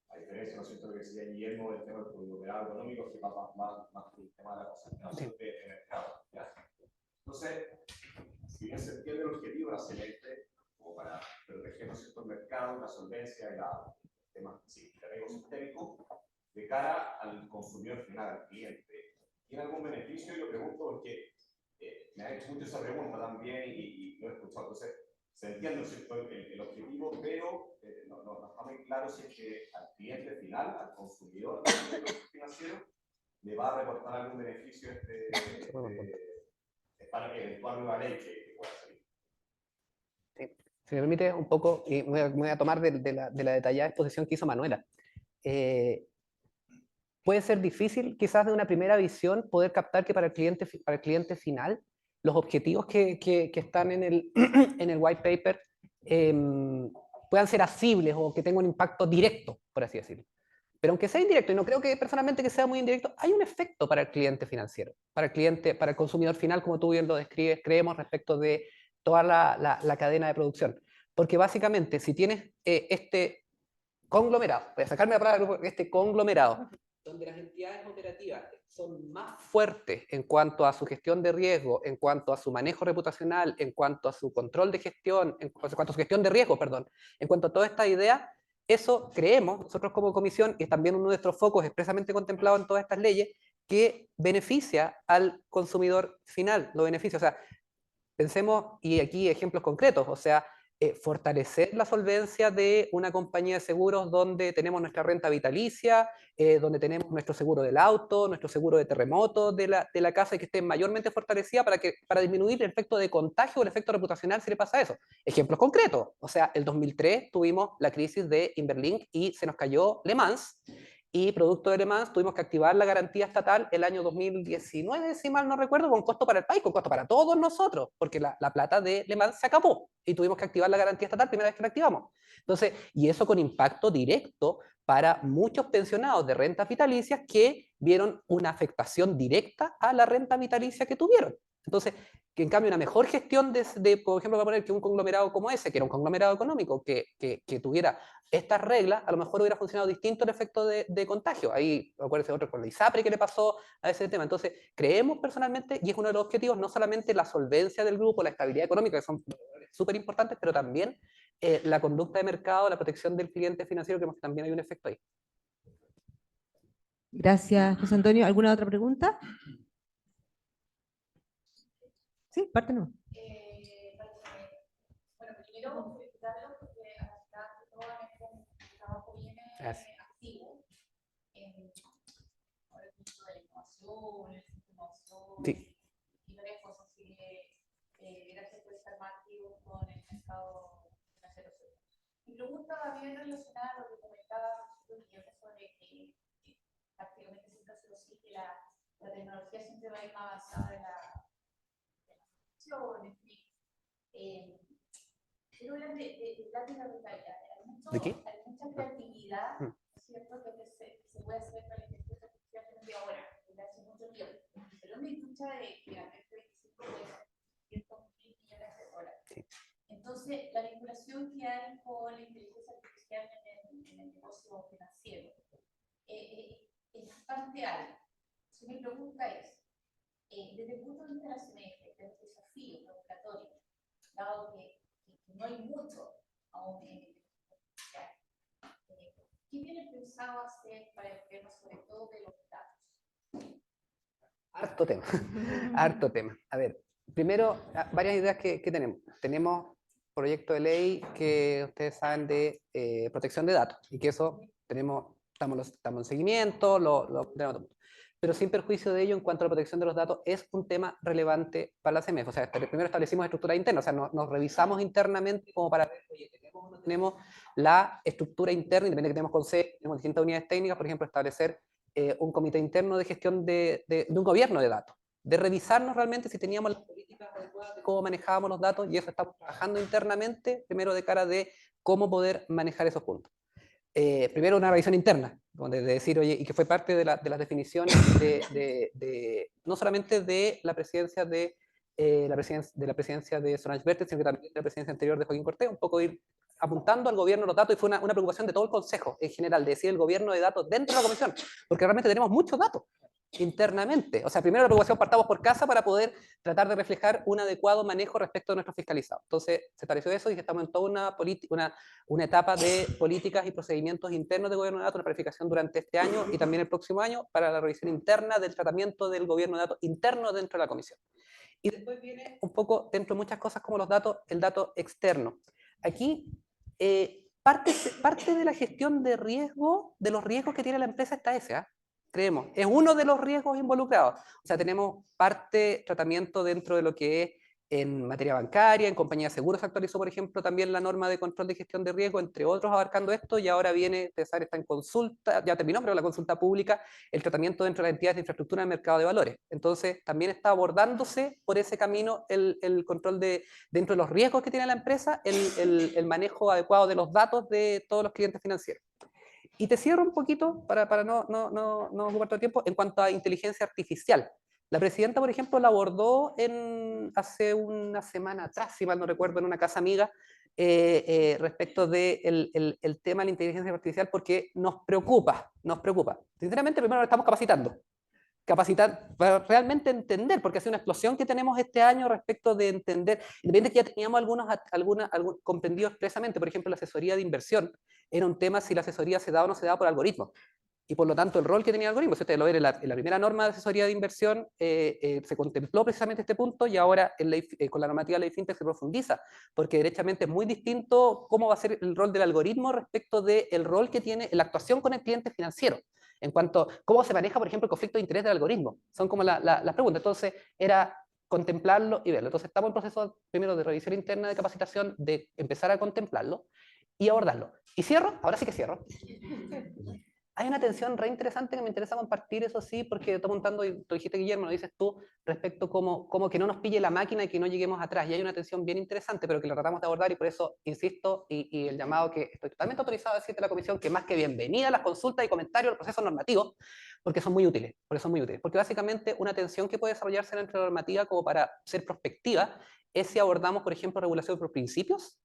a diferencia, ¿no es cierto?, de que decía Guillermo, del tema del conglomerado económico, que va más por el tema de la concentración de mercado. ¿Ya? Entonces, si bien se entiende el objetivo de la CMF como para proteger, ¿no es cierto?, el mercado, la solvencia y el tema de riesgo sistémico, de cara al consumidor final, al cliente, ¿tiene algún beneficio? Y lo pregunto porque me ha hecho mucho esa pregunta también y lo he escuchado. Entonces, se entiende, ¿cierto?, el objetivo, pero no está muy claro si es que al cliente final, al consumidor financiero, le va a reportar algún beneficio para que eventual nueva ley que pueda salir. Sí. Si me permite un poco, y me voy a tomar de la detallada exposición que hizo Manuela. Puede ser difícil, quizás de una primera visión, poder captar que para el cliente final, los objetivos que están en el, en el white paper puedan ser asibles o que tengan un impacto directo, por así decirlo. Pero aunque sea indirecto, y no creo que personalmente que sea muy indirecto, hay un efecto para el cliente financiero, para el consumidor final, como tú bien lo describes, creemos, respecto de toda la cadena de producción. Porque básicamente, si tienes este conglomerado, voy a sacarme la palabra, este conglomerado, donde las entidades operativas son más fuertes en cuanto a su gestión de riesgo, en cuanto a su manejo reputacional, en cuanto a su control de gestión, en cuanto a su gestión de riesgo, perdón, en cuanto a toda esta idea, eso creemos, nosotros como comisión, y es también uno de nuestros focos expresamente contemplado en todas estas leyes, que beneficia al consumidor final, lo beneficia. O sea, pensemos, y aquí ejemplos concretos, o sea, fortalecer la solvencia de una compañía de seguros donde tenemos nuestra renta vitalicia, donde tenemos nuestro seguro del auto, nuestro seguro de terremoto de la casa, y que esté mayormente fortalecida para disminuir el efecto de contagio o el efecto reputacional si le pasa eso. Ejemplos concretos, o sea, el 2003 tuvimos la crisis de Inverlink y se nos cayó Le Mans, y producto de Le Mans tuvimos que activar la garantía estatal el año 2019, si mal no recuerdo, con costo para el país, con costo para todos nosotros, porque la plata de Le Mans se acabó y tuvimos que activar la garantía estatal primera vez que la activamos. Entonces, y eso con impacto directo para muchos pensionados de rentas vitalicias que vieron una afectación directa a la renta vitalicia que tuvieron. Entonces, que en cambio una mejor gestión por ejemplo, va a poner que un conglomerado como ese, que era un conglomerado económico, que tuviera estas reglas, a lo mejor hubiera funcionado distinto el efecto de contagio. Ahí, acuérdense otro con la ISAPRE que le pasó a ese tema. Entonces, creemos personalmente, y es uno de los objetivos, no solamente la solvencia del grupo, la estabilidad económica, que son súper importantes, pero también la conducta de mercado, la protección del cliente financiero, que también hay un efecto ahí. Gracias, José Antonio. ¿Alguna otra pregunta? Sí, parte no. Bueno, primero felicitarlos porque hasta todo el trabajo viene activo ahora el punto de la innovación, el centro de innovación, sí, y varias cosas. Así que gracias por estar más activos con el mercado financiero. Mi pregunta va bien relacionada a lo que comentaba sobre que prácticamente siempre se lo sigue, la tecnología siempre va a ir más avanzada en la en fin. Quiero hablar de plata y la brutalidad. ¿De qué? Hay mucha creatividad, ¿cierto?, que se puede hacer para la inteligencia artificial de ahora, desde hace mucho tiempo. Pero me escucha de que a 25 mil millones de dólares. Sí. Entonces, la vinculación que hay con la inteligencia artificial en el negocio financiero es bastante alta. Entonces, mi pregunta es, desde el punto de vista de la CNF, de los desafíos regulatorios, dado que no hay mucho aún en el social, ¿qué tiene pensado hacer para el tema, sobre todo de los datos? Harto tema, harto tema. A ver, primero, varias ideas que tenemos. Tenemos proyecto de ley que ustedes saben de protección de datos, y que eso estamos en seguimiento, pero sin perjuicio de ello, en cuanto a la protección de los datos, es un tema relevante para la CMF. O sea, primero establecimos estructura interna, o sea, nos revisamos internamente como para ver, oye, tenemos la estructura interna, independientemente que tenemos consejo, tenemos distintas unidades técnicas, por ejemplo, establecer un comité interno de gestión de un gobierno de datos, de revisarnos realmente si teníamos las políticas adecuadas de cómo manejábamos los datos, y eso estamos trabajando internamente, primero de cara de cómo poder manejar esos puntos. Primero una revisión interna, donde de decir, oye, y que fue parte de las definiciones no solamente de la presidencia de la presidencia de Solange Berthe, sino que también de la presidencia anterior de Joaquín Cortés, un poco ir apuntando al gobierno de los datos, y fue una preocupación de todo el Consejo en general, de decir el gobierno de datos dentro de la comisión, porque realmente tenemos muchos datos internamente. O sea, primero la preocupación, partamos por casa para poder tratar de reflejar un adecuado manejo respecto de nuestros fiscalizados. Entonces, se estableció eso, y estamos en toda una etapa de políticas y procedimientos internos de gobierno de datos, una planificación durante este año y también el próximo año para la revisión interna del tratamiento del gobierno de datos interno dentro de la comisión. Y después viene un poco, dentro de muchas cosas como los datos, el dato externo. Aquí, parte de la gestión de riesgo, de los riesgos que tiene la empresa, está ese, creemos, es uno de los riesgos involucrados. O sea, tenemos parte tratamiento dentro de lo que es en materia bancaria, en compañía de seguros se actualizó, por ejemplo, también la norma de control de gestión de riesgo, entre otros, abarcando esto, y ahora viene, César está en consulta, ya terminó, pero la consulta pública, el tratamiento dentro de las entidades de infraestructura del mercado de valores. Entonces, también está abordándose por ese camino el control dentro de los riesgos que tiene la empresa, el manejo adecuado de los datos de todos los clientes financieros. Y te cierro un poquito, para no ocupar todo el tiempo, en cuanto a inteligencia artificial. La presidenta, por ejemplo, la abordó hace una semana atrás, si mal no recuerdo, en una casa amiga, respecto del el tema de la inteligencia artificial, porque nos preocupa. Sinceramente, primero nos estamos capacitar para realmente entender, porque ha sido una explosión que tenemos este año respecto de entender, independientemente que ya teníamos algunos comprendidos expresamente, por ejemplo, la asesoría de inversión, era un tema si la asesoría se da o no se da por algoritmos. y por lo tanto el rol que tenía el algoritmo, si ustedes lo ven en la primera norma de asesoría de inversión, se contempló precisamente este punto, y ahora con la normativa de ley FinTech se profundiza, porque derechamente es muy distinto cómo va a ser el rol del algoritmo respecto del rol que tiene la actuación con el cliente financiero, en cuanto a cómo se maneja, por ejemplo, el conflicto de interés del algoritmo. Son como las preguntas. Entonces, era contemplarlo y verlo. Entonces, estamos en proceso primero de revisión interna de capacitación, de empezar a contemplarlo y abordarlo. Y cierro, ahora sí que cierro. Hay una tensión re interesante que me interesa compartir, eso sí, porque estoy montando, y lo dijiste, Guillermo, lo dices tú, respecto como que no nos pille la máquina y que no lleguemos atrás. Y hay una tensión bien interesante, pero que lo tratamos de abordar, y por eso insisto, y el llamado que estoy totalmente autorizado a decirte a la Comisión, que más que bienvenida las consultas y comentarios, los procesos normativos, porque son muy útiles, porque básicamente una tensión que puede desarrollarse en nuestra normativa como para ser prospectiva es si abordamos, por ejemplo, regulación por principios,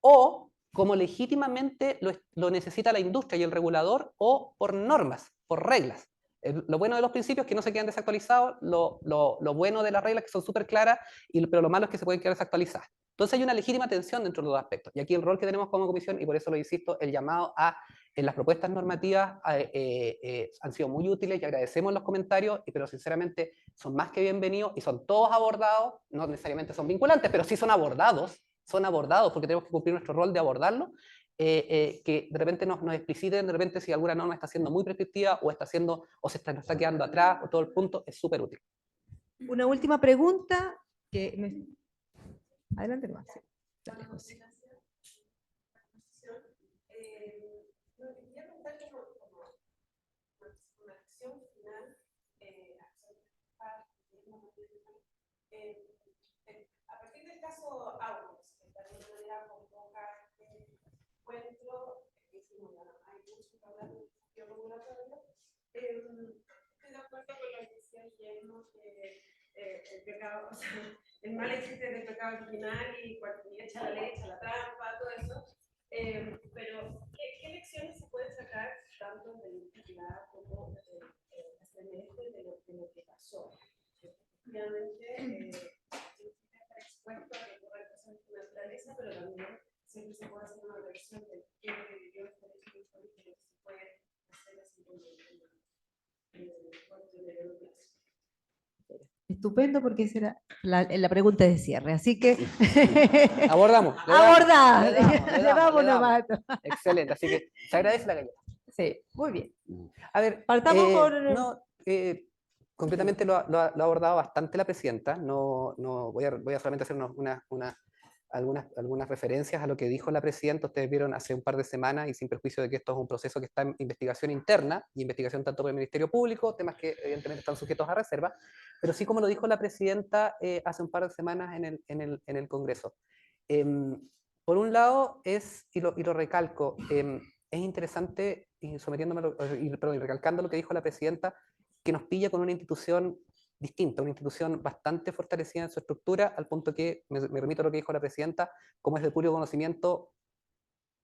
o como legítimamente lo necesita la industria y el regulador, o por normas, por reglas. Lo bueno de los principios es que no se quedan desactualizados, lo bueno de las reglas es que son súper claras, pero lo malo es que se pueden quedar desactualizadas. Entonces hay una legítima tensión dentro de los dos aspectos. Y aquí el rol que tenemos como comisión, y por eso lo insisto, el llamado en las propuestas normativas han sido muy útiles, y agradecemos los comentarios, pero sinceramente son más que bienvenidos, y son todos abordados, no necesariamente son vinculantes, pero sí son abordados porque tenemos que cumplir nuestro rol de abordarlo, que de repente nos expliciten de repente si alguna norma está siendo muy prescriptiva o nos está quedando atrás, o todo el punto, es súper útil. Una última pregunta. Adelante, nomás. Dale, José. A partir del caso Auros, que de alguna manera convoca este encuentro, que hicimos, hay mucho que hablar del desafío regulatorio, estoy de acuerdo con lo que decía Guillermo, que el mal existe del pecado original, y cuando echa la ley, echa la trampa, todo eso. Pero, ¿qué lecciones se pueden sacar tanto de la entidad como de la CNF de lo que pasó? Efectivamente, estar expuesto a que ocurran cosas de su naturaleza, pero también siempre se puede hacer una revisión de qué es lo que vivió el derecho histórico, y lo que se puede hacer así en el corto y medio plazo. Estupendo, porque esa era la pregunta de cierre, así que abordamos. Le damos nomás. Excelente, así que se agradece la galleta. Sí, muy bien. A ver, partamos por... completamente lo ha abordado bastante la presidenta. No voy a solamente hacer algunas referencias a lo que dijo la presidenta. Ustedes vieron hace un par de semanas, y sin perjuicio de que esto es un proceso que está en investigación interna, y investigación tanto por el Ministerio Público, temas que evidentemente están sujetos a reserva, pero sí, como lo dijo la presidenta hace un par de semanas en el Congreso. Por un lado, y lo recalco, es interesante, y recalcando lo que dijo la presidenta, que nos pilla con una institución distinta, una institución bastante fortalecida en su estructura, al punto que, me remito a lo que dijo la presidenta, como es de público conocimiento,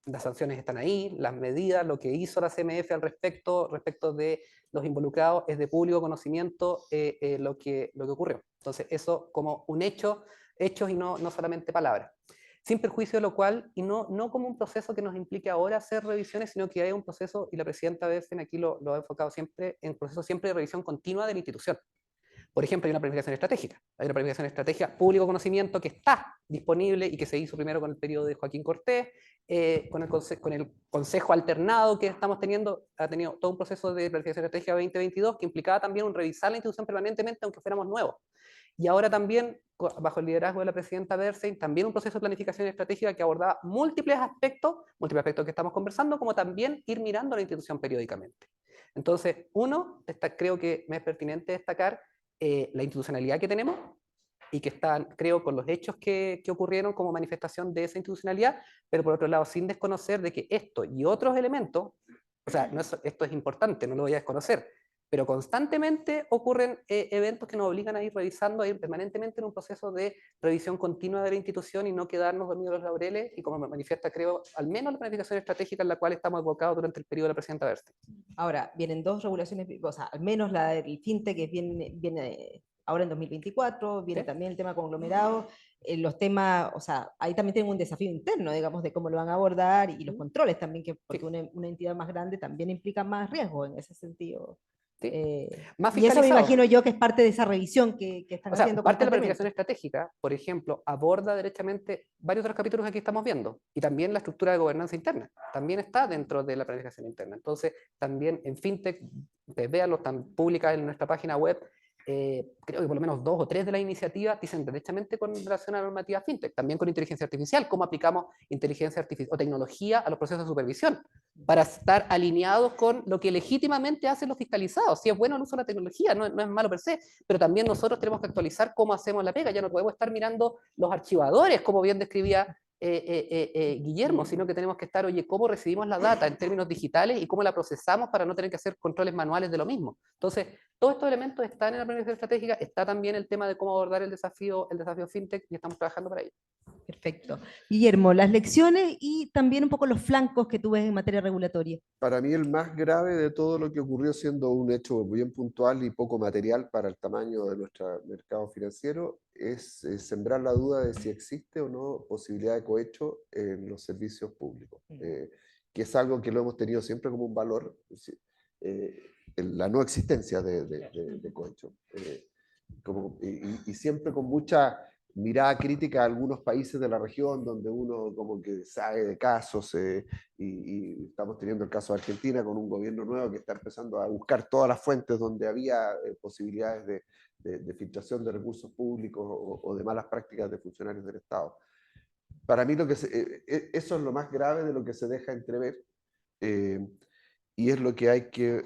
las sanciones están ahí, las medidas, lo que hizo la CMF al respecto de los involucrados, es de público conocimiento lo que ocurrió. Entonces, eso como un hechos y no solamente palabras. Sin perjuicio de lo cual, y no como un proceso que nos implique ahora hacer revisiones, sino que hay un proceso, y la presidenta Bersen aquí lo ha enfocado siempre, en un proceso siempre de revisión continua de la institución. Por ejemplo, hay una planificación estratégica. Hay una planificación estratégica público conocimiento que está disponible, y que se hizo primero con el periodo de Joaquín Cortés, con el consejo alternado que estamos teniendo, ha tenido todo un proceso de planificación estratégica 2022 que implicaba también un revisar la institución permanentemente, aunque fuéramos nuevos. Y ahora también, bajo el liderazgo de la presidenta Bersen, también un proceso de planificación estratégica que abordaba múltiples aspectos que estamos conversando, como también ir mirando la institución periódicamente. Entonces, creo que me es pertinente destacar la institucionalidad que tenemos, y que están, creo, con los hechos que ocurrieron como manifestación de esa institucionalidad, pero por otro lado, sin desconocer de que esto y otros elementos, o sea, esto es importante, no lo voy a desconocer, pero constantemente ocurren eventos que nos obligan a ir revisando, a ir permanentemente en un proceso de revisión continua de la institución, y no quedarnos dormidos los laureles, y como manifiesta, creo, al menos la planificación estratégica en la cual estamos abocados durante el periodo de la presidenta Bersen. Ahora, vienen dos regulaciones, o sea, al menos la del FinTech, que viene ahora en 2024, viene también el tema conglomerado, los temas, o sea, ahí también tienen un desafío interno, digamos, de cómo lo van a abordar y los controles también, que porque una entidad más grande también implica más riesgo en ese sentido. Sí. Eh, Más y eso me fiscalizado. imagino yo que es parte de esa revisión que están O sea, haciendo parte de la constantemente. planificación estratégica, por ejemplo, aborda derechamente varios de los capítulos que aquí estamos viendo, y también la estructura de gobernanza interna, también está dentro de la planificación interna. Entonces, también en FinTech, véanlo, están públicas en nuestra página web, creo que por lo menos 2 o 3 de las iniciativas dicen derechamente con relación a la normativa FinTech, también con inteligencia artificial, cómo aplicamos inteligencia artificial o tecnología a los procesos de supervisión, para estar alineados con lo que legítimamente hacen los fiscalizados. Si es bueno el uso de la tecnología, no es malo per se, pero también nosotros tenemos que actualizar cómo hacemos la pega. Ya no podemos estar mirando los archivadores, como bien describía Guillermo, sino que tenemos que estar, oye, cómo recibimos la data en términos digitales y cómo la procesamos para no tener que hacer controles manuales de lo mismo. Entonces, todos estos elementos están en la planificación estratégica, está también el tema de cómo abordar el desafío FinTech, y estamos trabajando para ello. Perfecto. Guillermo, las lecciones y también un poco los flancos que tú ves en materia regulatoria. Para mí el más grave de todo lo que ocurrió, siendo un hecho bien puntual y poco material para el tamaño de nuestro mercado financiero, es sembrar la duda de si existe o no posibilidad de cohecho en los servicios públicos, que es algo que lo hemos tenido siempre como un valor, la no existencia de cohecho. Y siempre con mucha mirada crítica a algunos países de la región donde uno como que sabe de casos, y estamos teniendo el caso de Argentina con un gobierno nuevo que está empezando a buscar todas las fuentes donde había posibilidades de filtración de recursos públicos o de malas prácticas de funcionarios del Estado. Para mí eso es lo más grave de lo que se deja entrever, y es lo que hay que,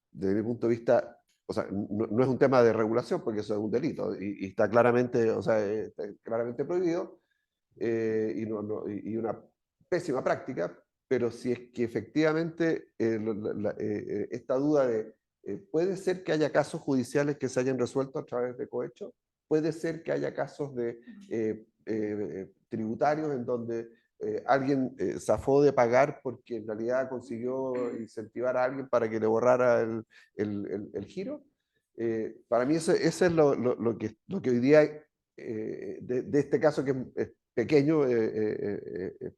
desde mi punto de vista, o sea, no es un tema de regulación porque eso es un delito y está claramente, o sea, está claramente prohibido, y una pésima práctica, pero si es que efectivamente esta duda de puede ser que haya casos judiciales que se hayan resuelto a través de cohecho, puede ser que haya casos de tributarios en donde alguien zafó de pagar porque en realidad consiguió incentivar a alguien para que le borrara el giro. Para mí eso es lo que hoy día, de este caso que es pequeño, es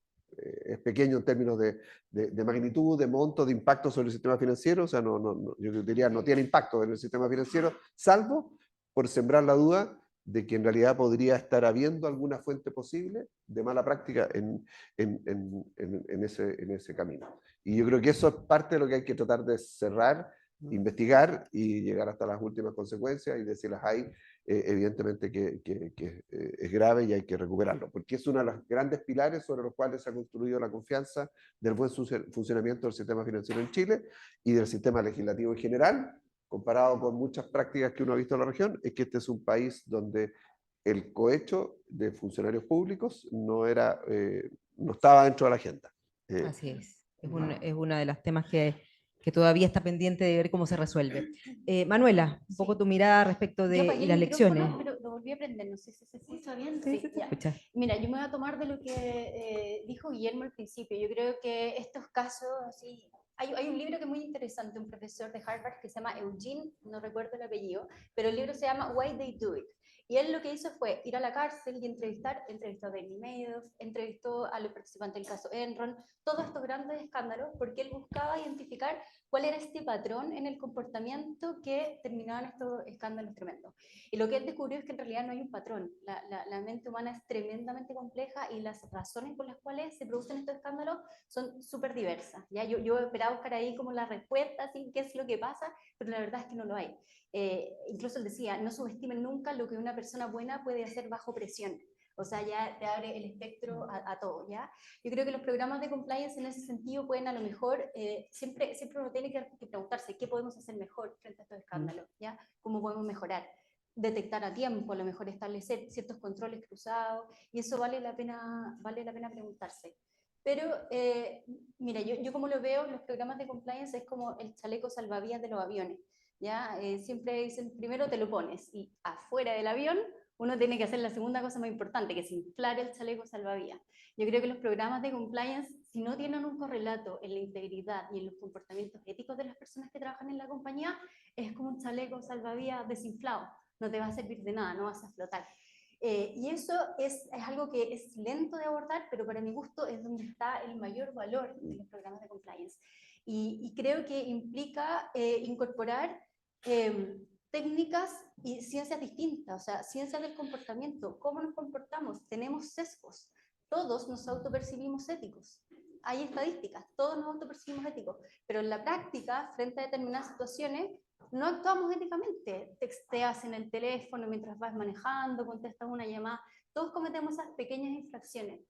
pequeño en términos de magnitud, de monto, de impacto sobre el sistema financiero, o sea, yo diría no tiene impacto en el sistema financiero, salvo por sembrar la duda de que en realidad podría estar habiendo alguna fuente posible de mala práctica en ese camino. Y yo creo que eso es parte de lo que hay que tratar de cerrar, investigar y llegar hasta las últimas consecuencias, y de si las hay, evidentemente que es grave y hay que recuperarlo, porque es uno de los grandes pilares sobre los cuales se ha construido la confianza del buen funcionamiento del sistema financiero en Chile y del sistema legislativo en general, comparado con muchas prácticas que uno ha visto en la región. Es que este es un país donde el cohecho de funcionarios públicos no estaba dentro de la agenda. Así es. Es una de las temas que todavía está pendiente de ver cómo se resuelve. Manuela, un poco tu mirada respecto de Yo apagué las el lecciones. micrófono, pero lo volví a prender, no sé si se escucha bien. Sí, se ya. escucha. Mira, yo me voy a tomar de lo que dijo Guillermo al principio. Yo creo que estos casos, sí, hay un libro que es muy interesante, un profesor de Harvard que se llama Eugene, no recuerdo el apellido, pero el libro se llama Why They Do It. Y él lo que hizo fue ir a la cárcel y entrevistó a Bernie Madoff, entrevistó a los participantes del caso Enron, todos estos grandes escándalos, porque él buscaba identificar cuál era este patrón en el comportamiento que terminaban estos escándalos tremendos. Y lo que él descubrió es que en realidad no hay un patrón. La mente humana es tremendamente compleja y las razones por las cuales se producen estos escándalos son súper diversas. ¿Ya? Yo esperaba buscar ahí como la respuesta, así, qué es lo que pasa, pero la verdad es que no lo hay. Incluso él decía, no subestimen nunca lo que una persona buena puede hacer bajo presión. O sea, ya te abre el espectro a todo, ¿ya? Yo creo que los programas de compliance en ese sentido pueden a lo mejor, siempre uno tiene que preguntarse qué podemos hacer mejor frente a estos escándalos, ¿ya? ¿Cómo podemos mejorar? Detectar a tiempo, a lo mejor establecer ciertos controles cruzados, y eso vale la pena preguntarse. Pero, mira, yo como lo veo, los programas de compliance es como el chaleco salvavidas de los aviones, ¿ya? Siempre dicen, primero te lo pones, y afuera del avión uno tiene que hacer la segunda cosa más importante, que es inflar el chaleco salvavidas. Yo creo que los programas de compliance, si no tienen un correlato en la integridad y en los comportamientos éticos de las personas que trabajan en la compañía, es como un chaleco salvavidas desinflado, no te va a servir de nada, no vas a flotar. Y eso es algo que es lento de abordar, pero para mi gusto es donde está el mayor valor de los programas de compliance. Y creo que implica incorporar técnicas y ciencias distintas, o sea, ciencias del comportamiento, cómo nos comportamos, tenemos sesgos, todos nos autopercibimos éticos. Hay estadísticas, todos nos autopercibimos éticos, pero en la práctica, frente a determinadas situaciones, no actuamos éticamente. Texteas en el teléfono mientras vas manejando, contestas una llamada, todos cometemos esas pequeñas infracciones.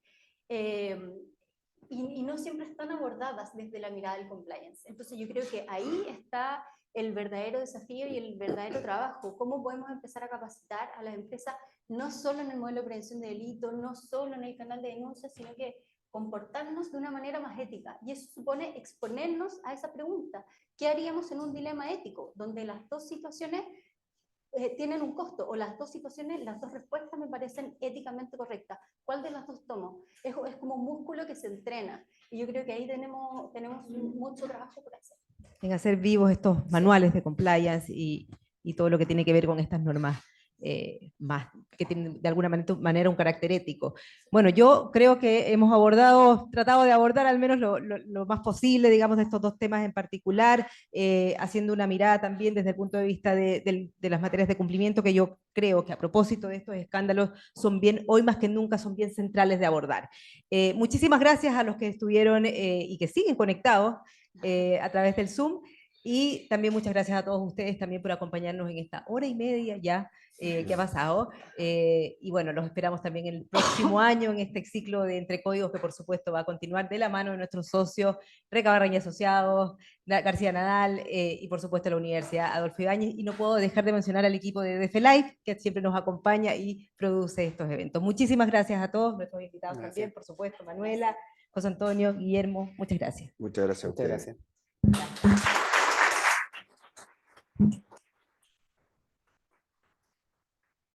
Y no siempre están abordadas desde la mirada del compliance. Entonces yo creo que ahí está el verdadero desafío y el verdadero trabajo. ¿Cómo podemos empezar a capacitar a las empresas, no solo en el modelo de prevención de delitos, no solo en el canal de denuncia, sino que comportarnos de una manera más ética? Y eso supone exponernos a esa pregunta. ¿Qué haríamos en un dilema ético, donde las dos situaciones tienen un costo, o las dos situaciones, las dos respuestas me parecen éticamente correctas? ¿Cuál de las dos tomo? Es como un músculo que se entrena, y yo creo que ahí tenemos mucho trabajo por hacer. En hacer vivos estos manuales de compliance y todo lo que tiene que ver con estas normas más, que tienen de alguna manera un carácter ético. Bueno, yo creo que hemos tratado de abordar al menos lo más posible, digamos, de estos dos temas en particular, haciendo una mirada también desde el punto de vista de las materias de cumplimiento, que yo creo que a propósito de estos escándalos hoy más que nunca son bien centrales de abordar. Muchísimas gracias a los que estuvieron y que siguen conectados a través del Zoom. Y también muchas gracias a todos ustedes también por acompañarnos en esta hora y media ya que ha pasado. Y bueno, los esperamos también el próximo año en este ciclo de Entre Códigos, que por supuesto va a continuar de la mano de nuestros socios, Recabarren y Asociados, García Nadal y por supuesto la Universidad Adolfo Ibáñez. Y no puedo dejar de mencionar al equipo de DFLife, que siempre nos acompaña y produce estos eventos. Muchísimas gracias a todos, nuestros invitados también, por supuesto, Manuela, José Antonio, Guillermo, muchas gracias. Muchas gracias a ustedes. Muchas gracias.